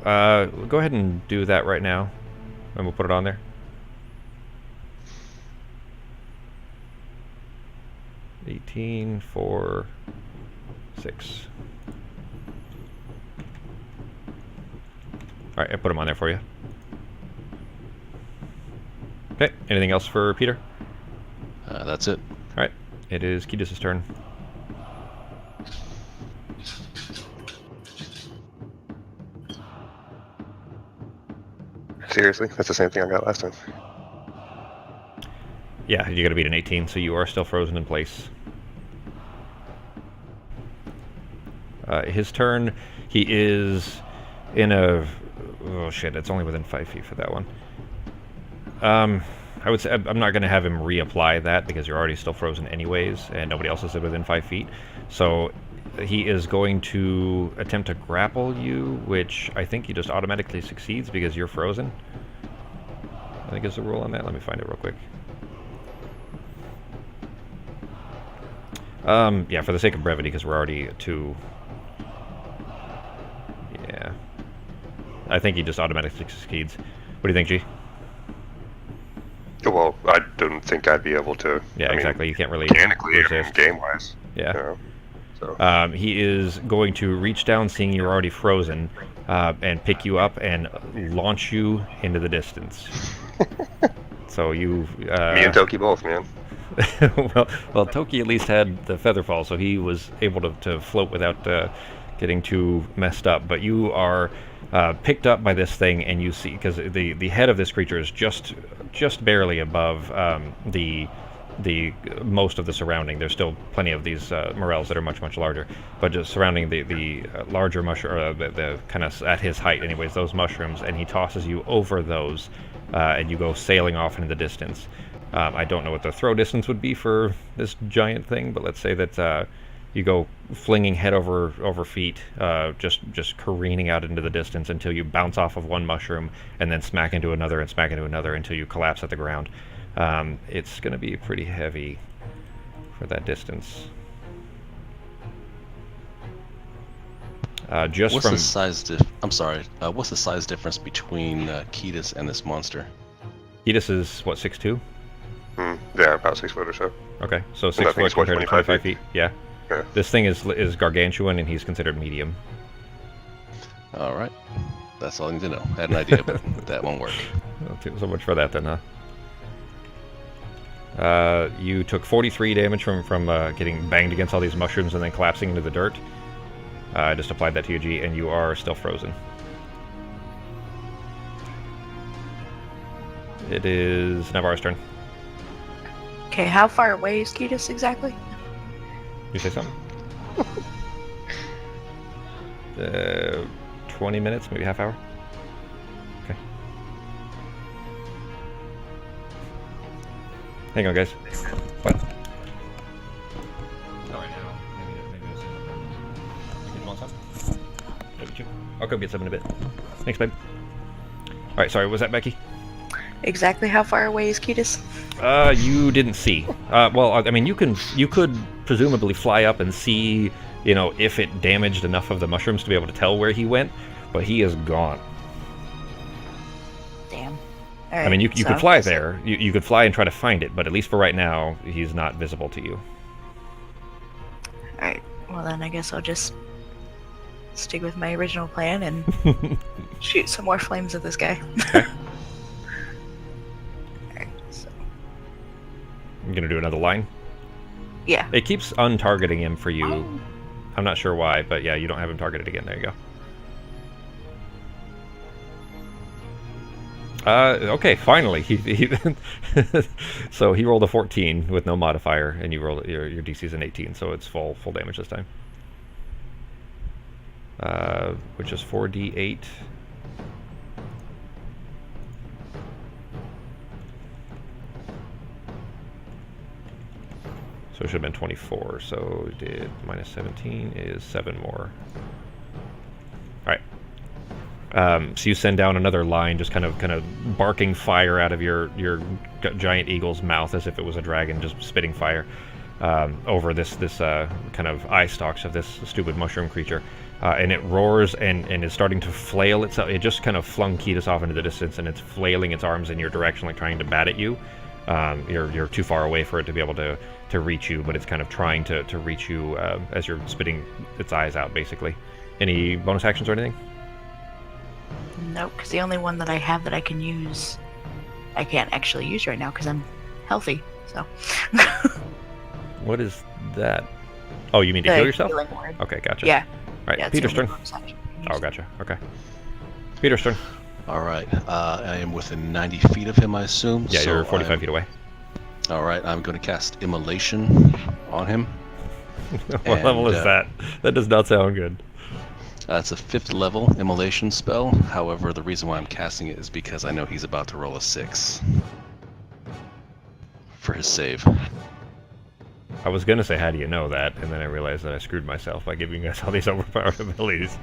go ahead and do that right now. And we'll put it on there. 18, 4, 6. Alright, I put them on there for you. Okay, anything else for Peter? That's it. Alright, it is Ketis' turn. Seriously? That's the same thing I got last time. Yeah, you gotta beat an 18, so you are still frozen in place. His turn, he is in a... Oh shit, it's only within 5 feet for that one. I would say I'm not going to have him reapply that because you're already still frozen anyways, and nobody else is within 5 feet. So he is going to attempt to grapple you, which I think he just automatically succeeds because you're frozen. I think is the rule on that. Let me find it real quick. Yeah, for the sake of brevity, because we're already at 2. Yeah. I think he just automatically succeeds. What do you think, G? Well, I don't think I'd be able to. Yeah, exactly. You can't really mechanically, resist. game-wise. Yeah. You know, so. He is going to reach down, seeing you're already frozen, and pick you up and launch you into the distance. So you... Me and Toki both, man. well, Toki at least had the feather fall, so he was able to float without getting too messed up. But you are picked up by this thing, and you see, because the head of this creature is just barely above the the most of the surrounding. There's still plenty of these morels that are much larger, but just surrounding the larger mushroom, or the kind of at his height, anyways, those mushrooms, and he tosses you over those, and you go sailing off into the distance. I don't know what the throw distance would be for this giant thing, but let's say that you go flinging head over feet, just careening out into the distance until you bounce off of one mushroom and then smack into another and smack into another until you collapse at the ground. It's going to be pretty heavy for that distance. Just What's from the size I'm sorry. What's the size difference between Ketis and this monster? Edis is what, 6'2"? Yeah, about 6 foot or so. Okay, so And 6 I think foot it's, what, compared to 25 25 feet. Yeah. Yeah. This thing is gargantuan, and he's considered medium. All right. That's all I need to know. I had an idea, but that won't work. So much for that, then, huh? You took 43 damage from getting banged against all these mushrooms and then collapsing into the dirt. I just applied that to your G, and you are still frozen. It is Navarro's turn. Okay, how far away is Ketis exactly? You say something? 20 minutes, maybe half hour. Okay. Hang on, guys. What? Not right now. Maybe you want some? Maybe two. I'll go get some in a bit. Thanks, babe. All right. Sorry. Was that Becky? Exactly how far away is Ketis? You didn't see. Well, I mean, you could presumably fly up and see, if it damaged enough of the mushrooms to be able to tell where he went, but he is gone. Damn. I mean, you could fly there. You could fly and try to find it, but at least for right now, he's not visible to you. Alright, well then I guess I'll just stick with my original plan and shoot some more flames at this guy. Okay. Alright, so... I'm gonna do another line. Yeah. It keeps untargeting him for you. I'm not sure why, but yeah, you don't have him targeted again. There you go. Okay, finally. So he rolled a 14 with no modifier, and you rolled your DC's an 18, so it's full damage this time. Which is 4d8. So it should have been 24. So we did minus 17 is 7 more. All right. So you send down another line, just kind of barking fire out of your giant eagle's mouth as if it was a dragon, just spitting fire over this kind of eye stalks of this stupid mushroom creature, and it roars and is starting to flail itself. It just kind of flung Ketis off into the distance, and it's flailing its arms in your direction, like trying to bat at you. You're too far away for it to be able to reach you, but it's kind of trying to reach you as you're spitting its eyes out, basically. Any bonus actions or anything? Nope, because the only one that I have that I can use, I can't actually use right now because I'm healthy, so. What is that? Oh, you mean to The heal yourself? healing word. Okay, gotcha. Yeah. All right, Yeah, it's the Peter's only turn. bonus action I can Oh, use. gotcha. Okay. Peter's turn. All right. I am within 90 feet of him, I assume. Yeah, so you're 45 feet away. All right. I'm going to cast Immolation on him. What level is And, that? That does not sound good. It's a 5th level Immolation spell. However, the reason why I'm casting it is because I know he's about to roll a 6 for his save. I was gonna say, how do you know that? And then I realized that I screwed myself by giving you guys all these overpowered abilities.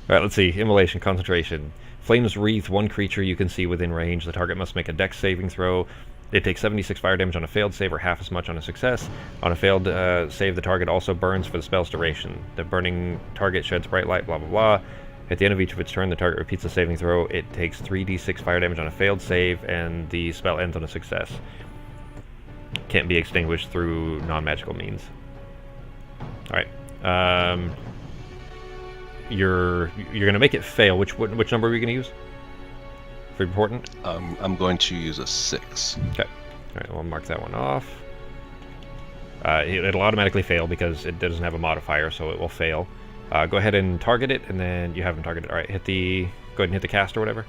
Alright, let's see. Immolation, concentration. Flames wreath one creature you can see within range. The target must make a dex saving throw. It takes 76 fire damage on a failed save or half as much on a success. On a failed save, the target also burns for the spell's duration. The burning target sheds bright light, blah, blah, blah. At the end of each of its turn, the target repeats the saving throw. It takes 3d6 fire damage on a failed save, and the spell ends on a success. Can't be extinguished through non-magical means. Alright. You're going to make it fail. Which number are we going to use? For important? I'm going to use a 6. Okay. Alright, we'll mark that one off. It'll automatically fail because it doesn't have a modifier, so it will fail. Go ahead and target it, and then you haven't targeted. Alright, go ahead and hit the cast or whatever.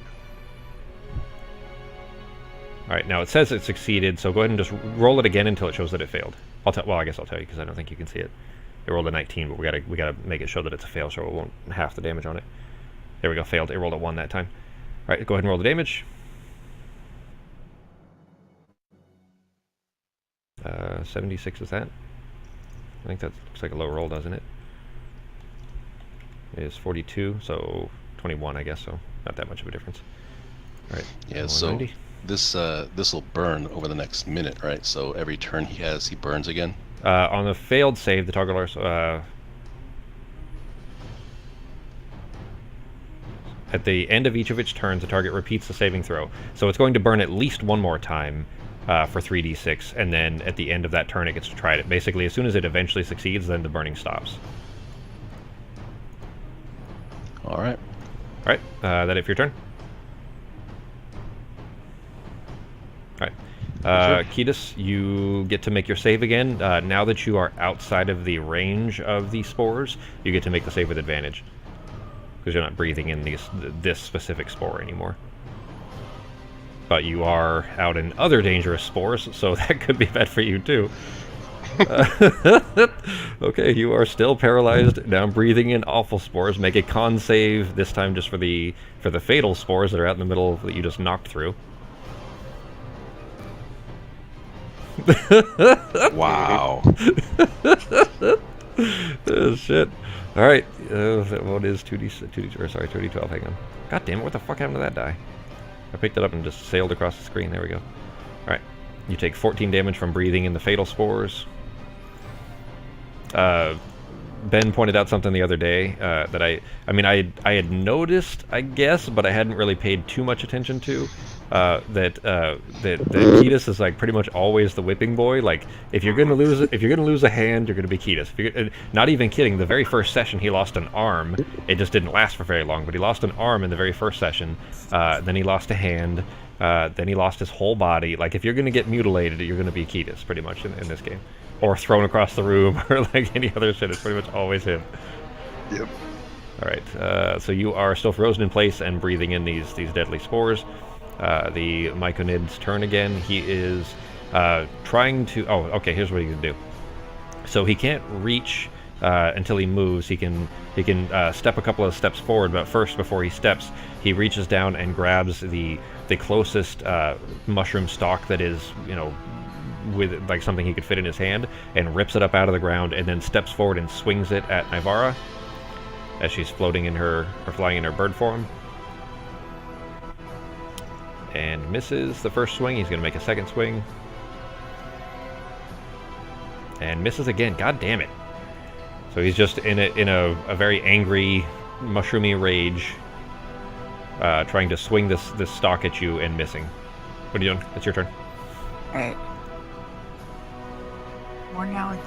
All right, now it says it succeeded, so go ahead and just roll it again until it shows that it failed. Well, I guess I'll tell you because I don't think you can see it. It rolled a 19, but we gotta make it show that it's a fail, so it won't half the damage on it. There we go, failed. It rolled a 1 that time. All right, go ahead and roll the damage. 76 is that? I think that looks like a low roll, doesn't it? It is 42, so 21, I guess, so not that much of a difference. All right. Yeah, so 190. this will burn over the next minute, right? So every turn he has, he burns again. On the failed save, the target at the end of each of its turns, the target repeats the saving throw. So it's going to burn at least one more time for 3d6, and then at the end of that turn, it gets to try it. Basically, as soon as it eventually succeeds, then the burning stops. All right. All right, that it for your turn? All right. Ketis, you get to make your save again. Now that you are outside of the range of the spores, you get to make the save with advantage. Because you're not breathing in this specific spore anymore. But you are out in other dangerous spores, so that could be bad for you too. Okay, you are still paralyzed, now breathing in awful spores. Make a con save, this time just for the fatal spores that are out in the middle that you just knocked through. Wow. Oh, shit. Alright, what is 2d12, hang on. God damn it, what the fuck happened to that die? I picked it up and just sailed across the screen, there we go. Alright, you take 14 damage from breathing in the fatal spores. Ben pointed out something the other day that I had noticed, I guess, but I hadn't really paid too much attention to. That Ketis is like pretty much always the whipping boy. Like if you're gonna lose a hand, you're gonna be Ketis. Not even kidding. The very first session, he lost an arm. It just didn't last for very long, but he lost an arm in the very first session. Then he lost a hand. Then he lost his whole body. Like if you're gonna get mutilated, you're gonna be Ketis pretty much in this game, or thrown across the room, or like any other shit. It's pretty much always him. Yep. All right. So you are still frozen in place and breathing in these deadly spores. The Myconid's turn again. He is trying to... Oh, okay, here's what he's going to do. So he can't reach until he moves. He can step a couple of steps forward, but first, before he steps, he reaches down and grabs the closest mushroom stalk that is, with like something he could fit in his hand, and rips it up out of the ground, and then steps forward and swings it at Nivara as she's flying in her bird form. And misses the first swing. He's going to make a second swing. And misses again. God damn it. So he's just in a very angry, mushroomy rage, trying to swing this stalk at you and missing. What are you doing? It's your turn. Alright. More knowledge.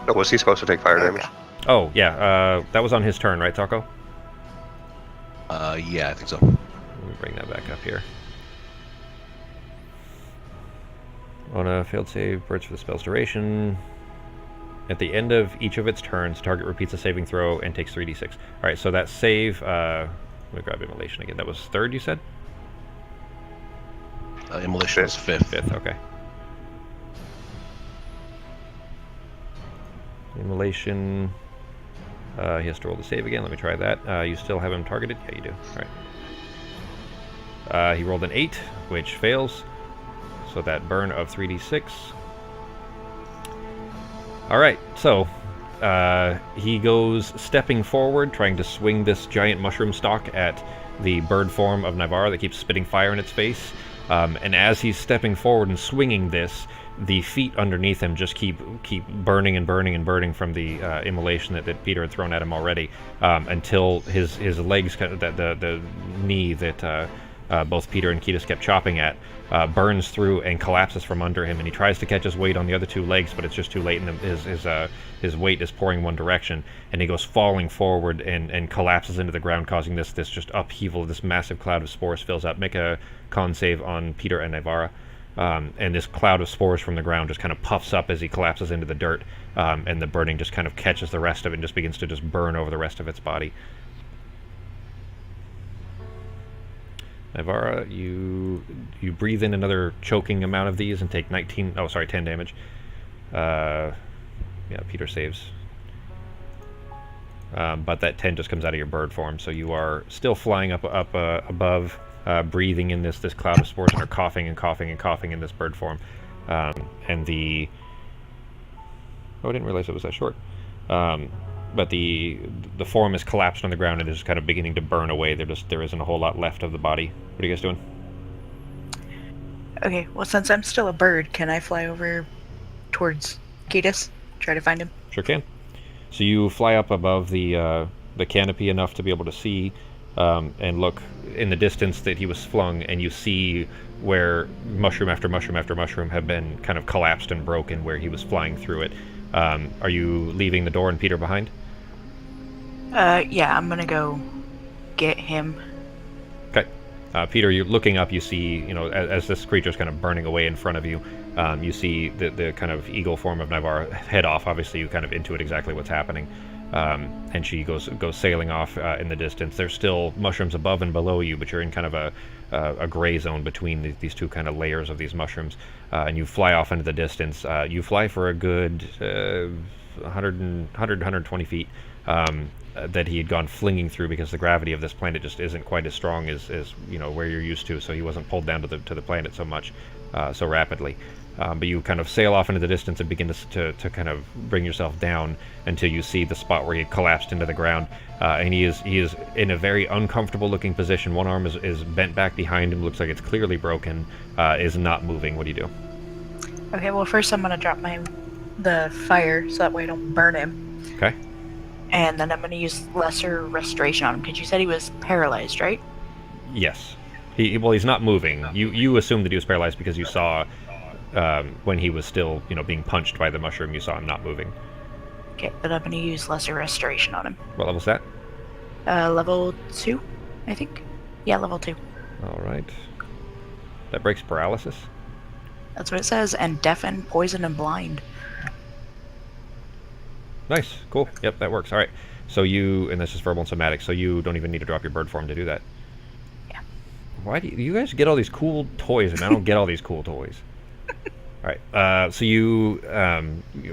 Oh, was he supposed to take fire damage? Oh, yeah. That was on his turn, right, Taco? Yeah, I think so. Let me bring that back up here. On a failed save, burns for the spell's duration. At the end of each of its turns, target repeats a saving throw and takes 3d6. Alright, so that save... let me grab Immolation again. That was third, you said? Immolation was fifth. Fifth, okay. Immolation... he has to roll the save again. Let me try that. You still have him targeted? Yeah, you do. Alright. He rolled an 8, which fails. So that burn of 3d6. Alright, so he goes stepping forward, trying to swing this giant mushroom stalk at the bird form of Nivara that keeps spitting fire in its face. And as he's stepping forward and swinging this, the feet underneath him just keep burning and burning and burning from the immolation that Peter had thrown at him already, until his legs, the knee that both Peter and Ketis kept chopping at, burns through and collapses from under him, and he tries to catch his weight on the other two legs, but it's just too late, and his weight is pouring one direction, and he goes falling forward and collapses into the ground, causing this just upheaval. This massive cloud of spores fills up. Make a con save on Peter and Nivara. And this cloud of spores from the ground just kind of puffs up as he collapses into the dirt, and the burning just kind of catches the rest of it and just begins to just burn over the rest of its body. Navara, you breathe in another choking amount of these and take 10 damage. Yeah, Peter saves. But that 10 just comes out of your bird form, so you are still flying up above, breathing in this cloud of spores, and are coughing and coughing and coughing in this bird form. And the... Oh, I didn't realize it was that short. But the form is collapsed on the ground and is kind of beginning to burn away. There isn't a whole lot left of the body. What are you guys doing? Okay, well, since I'm still a bird, can I fly over towards Ketis? Try to find him? Sure can. So you fly up above the canopy enough to be able to see and look in the distance that he was flung, and you see where mushroom after mushroom after mushroom have been kind of collapsed and broken where he was flying through it. Are you leaving the door and Peter behind? Yeah, I'm gonna go get him. Okay. Peter, you're looking up, you see, as this creature's kind of burning away in front of you, you see the kind of eagle form of Navara head off. Obviously, you kind of intuit exactly what's happening. And she goes sailing off in the distance. There's still mushrooms above and below you, but you're in kind of a gray zone between these two kind of layers of these mushrooms. And you fly off into the distance. You fly for a good 120 feet. That he had gone flinging through because the gravity of this planet just isn't quite as strong as where you're used to, so he wasn't pulled down to the planet so much, so rapidly. But you kind of sail off into the distance and begin to kind of bring yourself down until you see the spot where he had collapsed into the ground, and he is in a very uncomfortable looking position. One arm is bent back behind him, looks like it's clearly broken, is not moving. What do you do? Okay, well, first I'm gonna drop the fire so that way I don't burn him. Okay. And then I'm going to use lesser restoration on him, because you said he was paralyzed, right? Yes. He's not moving. You assumed that he was paralyzed because you saw when he was still, being punched by the mushroom, you saw him not moving. Okay, but I'm going to use lesser restoration on him. What level's that? Level 2, I think. Yeah, level 2. All right. That breaks paralysis? That's what it says, and deafen, poison, and blind. Nice, cool. Yep, that works. All right. So and this is verbal and somatic, so you don't even need to drop your bird form to do that. Yeah. Why do you guys get all these cool toys, and I don't get all these cool toys? All right. So you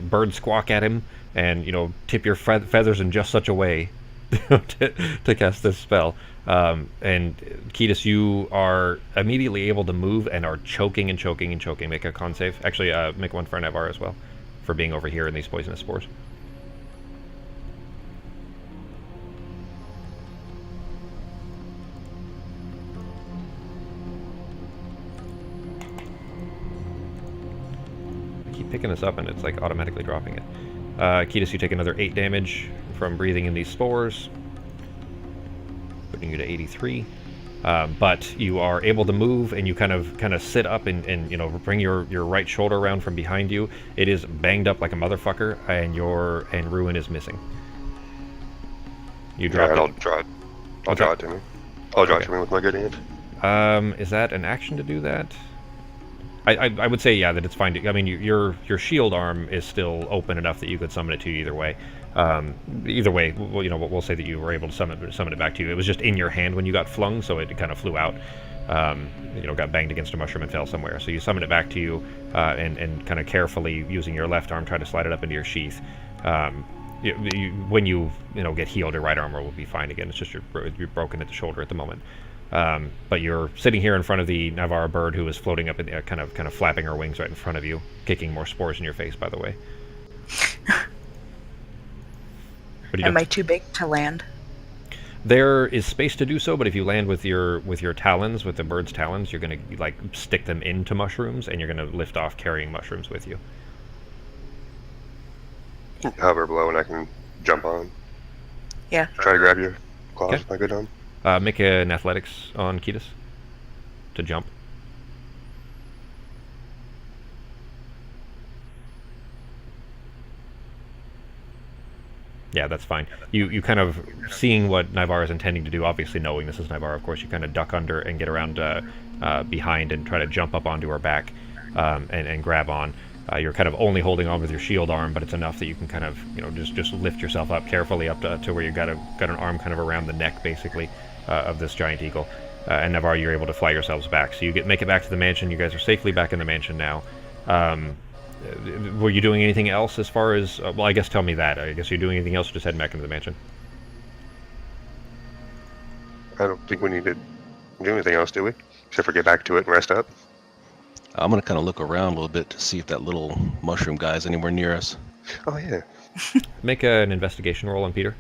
bird squawk at him, and tip your feathers in just such a way to cast this spell. And Ketis, you are immediately able to move and are choking and choking and choking. Make a con save. Actually, make one for Navar as well, for being over here in these poisonous spores. Picking this up and it's like automatically dropping it. Ketis, you take another 8 damage from breathing in these spores, putting you to 83. But you are able to move, and you kind of sit up and bring your right shoulder around from behind you. It is banged up like a motherfucker, and Ruin is missing. You drop it. I'll draw it. I'll draw it to me. I'll draw it to me with my good hand. Is that an action to do that? I would say, yeah, that it's fine. I mean, your shield arm is still open enough that you could summon it to you either way. Either way, we'll say that you were able to summon it back to you. It was just in your hand when you got flung, so it kind of flew out. Got banged against a mushroom and fell somewhere. So you summon it back to you, and kind of carefully, using your left arm, try to slide it up into your sheath. When you get healed, your right arm will be fine again. It's just you're broken at the shoulder at the moment. But you're sitting here in front of the Navara bird, who is floating up in the air, kind of flapping her wings right in front of you, kicking more spores in your face, by the way. What do you do? Am I too big to land? There is space to do so, but if you land with your talons, with the bird's talons, you're going to stick them into mushrooms, and you're going to lift off carrying mushrooms with you. Hover below and I can jump on. Yeah. Try to grab your claws with my good arm. Make an athletics on Ketis to jump. Yeah, that's fine. You kind of, seeing what Navar is intending to do, obviously knowing this is Navar, of course, you kind of duck under and get around behind and try to jump up onto her back and grab on. You're kind of only holding on with your shield arm, but it's enough that you can kind of, just lift yourself up carefully up to where you got an arm kind of around the neck, basically, of this giant eagle. and Navarre, you're able to fly yourselves back. So you make it back to the mansion. You guys are safely back in the mansion now. Were you doing anything else as far as... well, I guess tell me that. I guess you're doing anything else or just heading back into the mansion? I don't think we need to do anything else, do we? Except for get back to it and rest up. I'm gonna kind of look around a little bit to see if that little mushroom guy is anywhere near us. Oh, yeah. Make an investigation roll on Peter.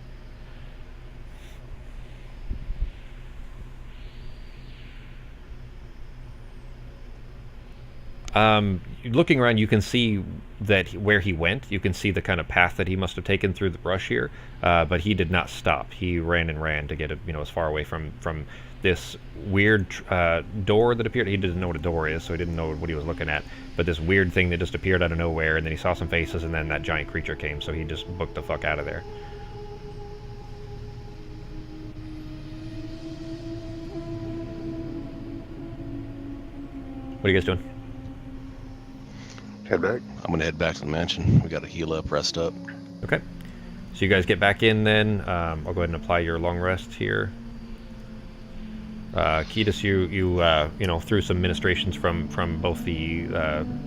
Looking around, you can see that where he went. You can see the kind of path that he must have taken through the brush here, but he did not stop. He ran and ran to get as far away from this weird door that appeared. He didn't know what a door is, so he didn't know what he was looking at. But this weird thing that just appeared out of nowhere, and then he saw some faces, and then that giant creature came, so he just booked the fuck out of there. What are you guys doing? Head back. I'm gonna head back to the mansion. We gotta heal up, rest up. Okay. So you guys get back in then. I'll go ahead and apply your long rest here. Ketis, you through some ministrations from both the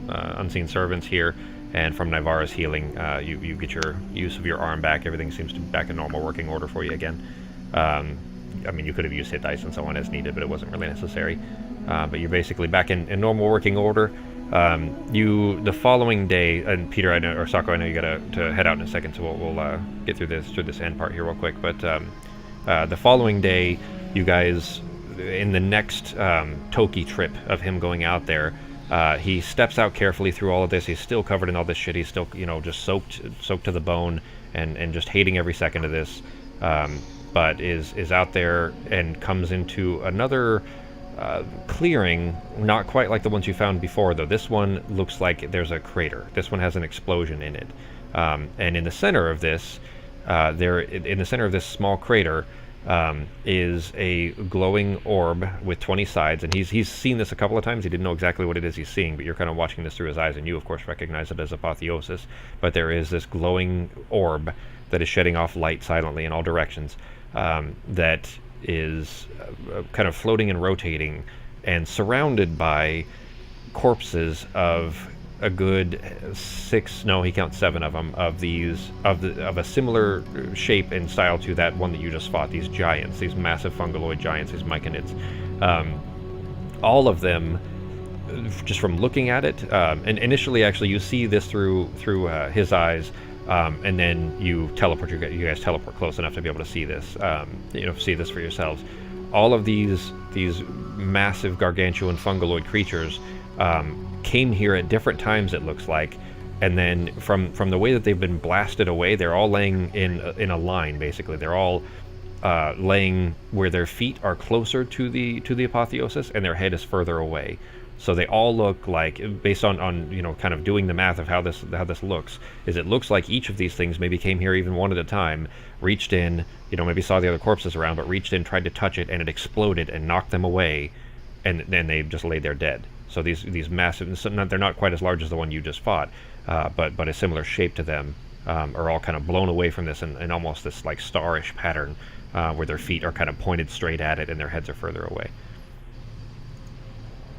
unseen servants here and from Navarra's healing, you get your use of your arm back. Everything seems to be back in normal working order for you again. I mean, you could have used hit dice and so on as needed, but it wasn't really necessary. But you're basically back in normal working order. The following day, and Peter, I know, or Sako, I know you got to head out in a second, so we'll get through this end part here real quick. But the following day, you guys, in the next Toki trip of him going out there, he steps out carefully through all of this. He's still covered in all this shit. He's still, just soaked to the bone, and just hating every second of this. But is out there and comes into another clearing, not quite like the ones you found before, though. This one looks like there's a crater. This one has an explosion in it, and in the center of this, in the center of this small crater, is a glowing orb with 20 sides, and he's seen this a couple of times. He didn't know exactly what it is he's seeing, but you're kind of watching this through his eyes, and you, of course, recognize it as apotheosis. But there is this glowing orb that is shedding off light silently in all directions, that is kind of floating and rotating and surrounded by corpses of a good 6, no, he counts 7 of them, of a similar shape and style to that one that you just fought. These giants, these massive fungaloid giants, these myconids. All of them, just from looking at it, and initially actually you see this through his eyes, and then you teleport. You guys teleport close enough to be able to see this. See this for yourselves. All of these massive gargantuan fungaloid creatures came here at different times, it looks like, and then from the way that they've been blasted away, they're all laying in a line. Basically, they're all laying where their feet are closer to the apotheosis, and their head is further away. So they all look like, based on kind of doing the math of how this looks, is it looks like each of these things maybe came here even one at a time, reached in, maybe saw the other corpses around, but reached in, tried to touch it, and it exploded and knocked them away, and then they just laid there dead. So these massive, they're not quite as large as the one you just fought, but a similar shape to them, are all kind of blown away from this in almost this like starish pattern, where their feet are kind of pointed straight at it and their heads are further away.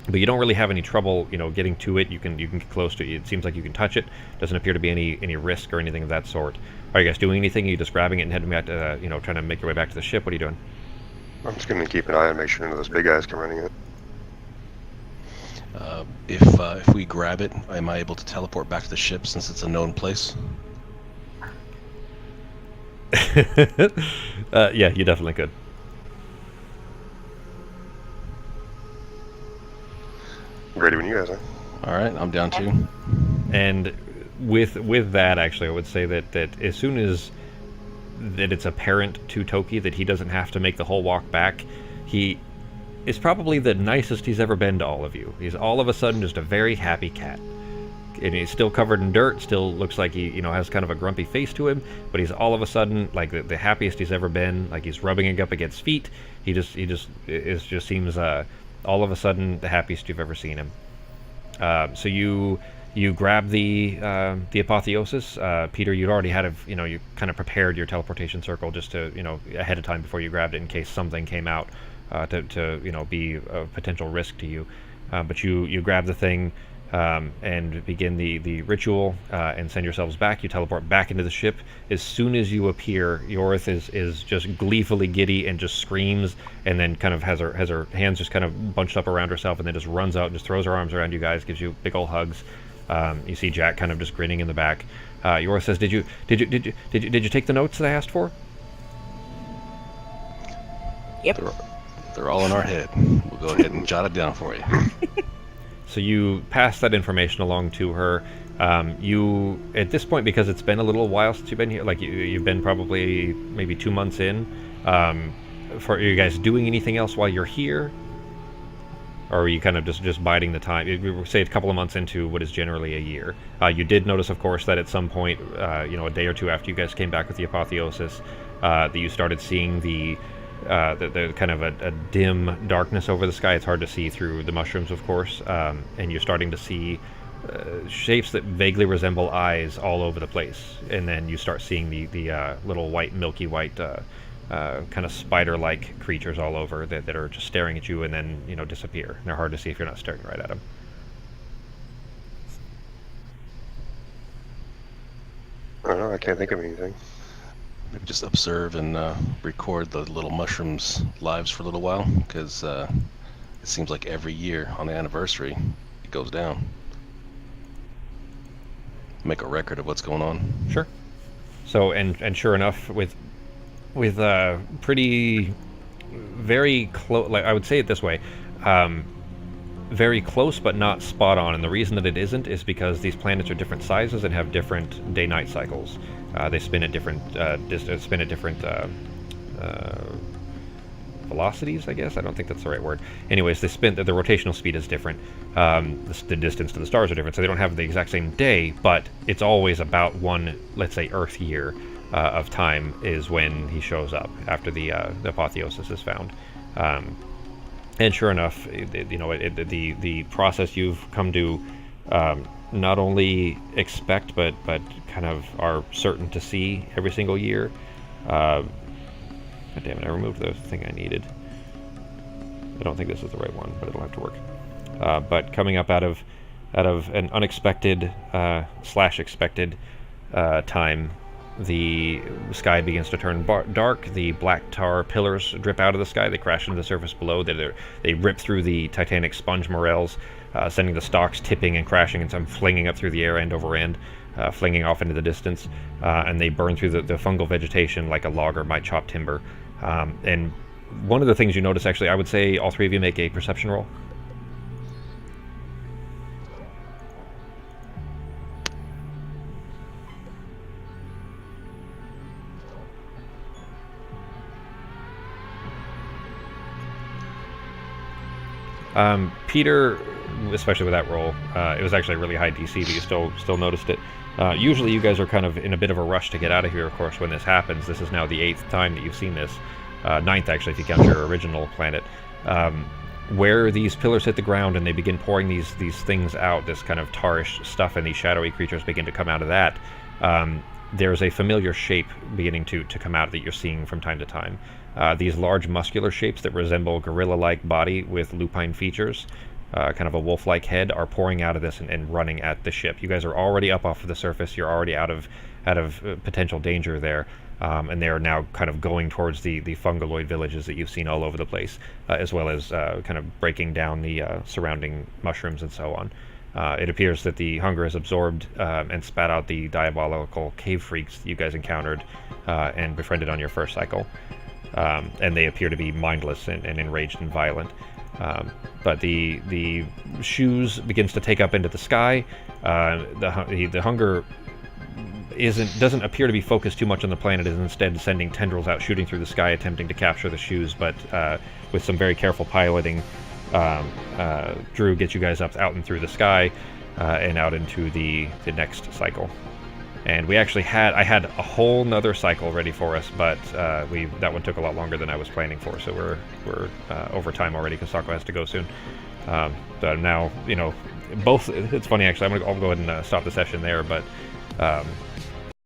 But you don't really have any trouble, getting to it. You can get close to it. It seems like you can touch it. Doesn't appear to be any risk or anything of that sort. Are you guys doing anything? Are you just grabbing it and heading back to, trying to make your way back to the ship? What are you doing? I'm just going to keep an eye and make sure none of those big guys come running it. If we grab it, am I able to teleport back to the ship since it's a known place? Yeah, you definitely could. Ready when you guys are. All right, I'm down too. And with that, actually, I would say that as soon as that it's apparent to Toki that he doesn't have to make the whole walk back, he is probably the nicest he's ever been to all of you. He's all of a sudden just a very happy cat. And he's still covered in dirt, still looks like he, has kind of a grumpy face to him, but he's all of a sudden like the happiest he's ever been. Like he's rubbing it up against feet. He just seems all of a sudden the happiest you've ever seen him. So you grab the apotheosis. Peter, you'd already you kind of prepared your teleportation circle just to, ahead of time before you grabbed it in case something came out to be a potential risk to you. But you grab the thing and begin the ritual and send yourselves back. You teleport back into the ship. As soon as you appear, Yorith is just gleefully giddy and just screams, and then kind of has her hands just kind of bunched up around herself, and then just runs out and just throws her arms around you guys, gives you big old hugs. You see Jack kind of just grinning in the back. Yorith says, "Did you take the notes that I asked for?" Yep. They're all in our head. We'll go ahead and jot it down for you. So you pass that information along to her. You, at this point, because it's been a little while since you've been here, like you've been probably maybe 2 months in, are you guys doing anything else while you're here? Or are you kind of just biding the time? Say a couple of months into what is generally a year. You did notice, of course, that at some point, a day or two after you guys came back with the apotheosis, that you started seeing the kind of a dim darkness over the sky. It's hard to see through the mushrooms, of course, and you're starting to see shapes that vaguely resemble eyes all over the place. And then you start seeing the little white, milky white, kind of spider-like creatures all over that are just staring at you and then disappear. And they're hard to see if you're not staring right at them. I don't know. I can't think of anything. Maybe just observe and record the little mushrooms' lives for a little while, because it seems like every year on the anniversary it goes down. Make a record of what's going on. Sure. So and sure enough, with pretty very close, like I would say it this way, very close but not spot on. And the reason that it isn't is because these planets are different sizes and have different day-night cycles. They spin at different velocities, I guess. I don't think that's the right word. Anyways, they spin. The rotational speed is different. The distance to the stars are different, so they don't have the exact same day, but it's always about one, let's say, Earth year of time is when he shows up after the apotheosis is found. And sure enough, the process you've come to not only expect but kind of are certain to see every single year. God damn it, I removed the thing I needed. I don't think this is the right one, but it'll have to work. But coming up out of an unexpected / expected time, the sky begins to turn dark. The black tar pillars drip out of the sky. They crash into the surface below. They rip through the titanic sponge morels, sending the stalks tipping and crashing and some flinging up through the air end over end, flinging off into the distance. And they burn through the fungal vegetation like a logger might chop timber. And one of the things you notice, actually, I would say all three of you make a perception roll. Peter, especially with that roll, it was actually a really high DC, but you still noticed it. Usually you guys are kind of in a bit of a rush to get out of here, of course, when this happens. This is now the 8th time that you've seen this. 9th, actually, if you count your original planet. Where these pillars hit the ground and they begin pouring these things out, this kind of tarish stuff, and these shadowy creatures begin to come out of that, there's a familiar shape beginning to come out that you're seeing from time to time. These large muscular shapes that resemble gorilla-like body with lupine features, kind of a wolf-like head, are pouring out of this and running at the ship. You guys are already up off of the surface. You're already out of potential danger there, and they are now kind of going towards the fungaloid villages that you've seen all over the place, as well as kind of breaking down the surrounding mushrooms and so on. It appears that the hunger has absorbed and spat out the diabolical cave freaks that you guys encountered and befriended on your first cycle. And they appear to be mindless and enraged and violent. But the shoes begins to take up into the sky. The hunger doesn't appear to be focused too much on the planet. It is instead sending tendrils out, shooting through the sky, attempting to capture the shoes. But with some very careful piloting, Drew gets you guys out and through the sky and out into the next cycle. And I had a whole nother cycle ready for us, but that one took a lot longer than I was planning for. So we're over time already because Sako has to go soon. Now both. It's funny actually. I'll go ahead and stop the session there. But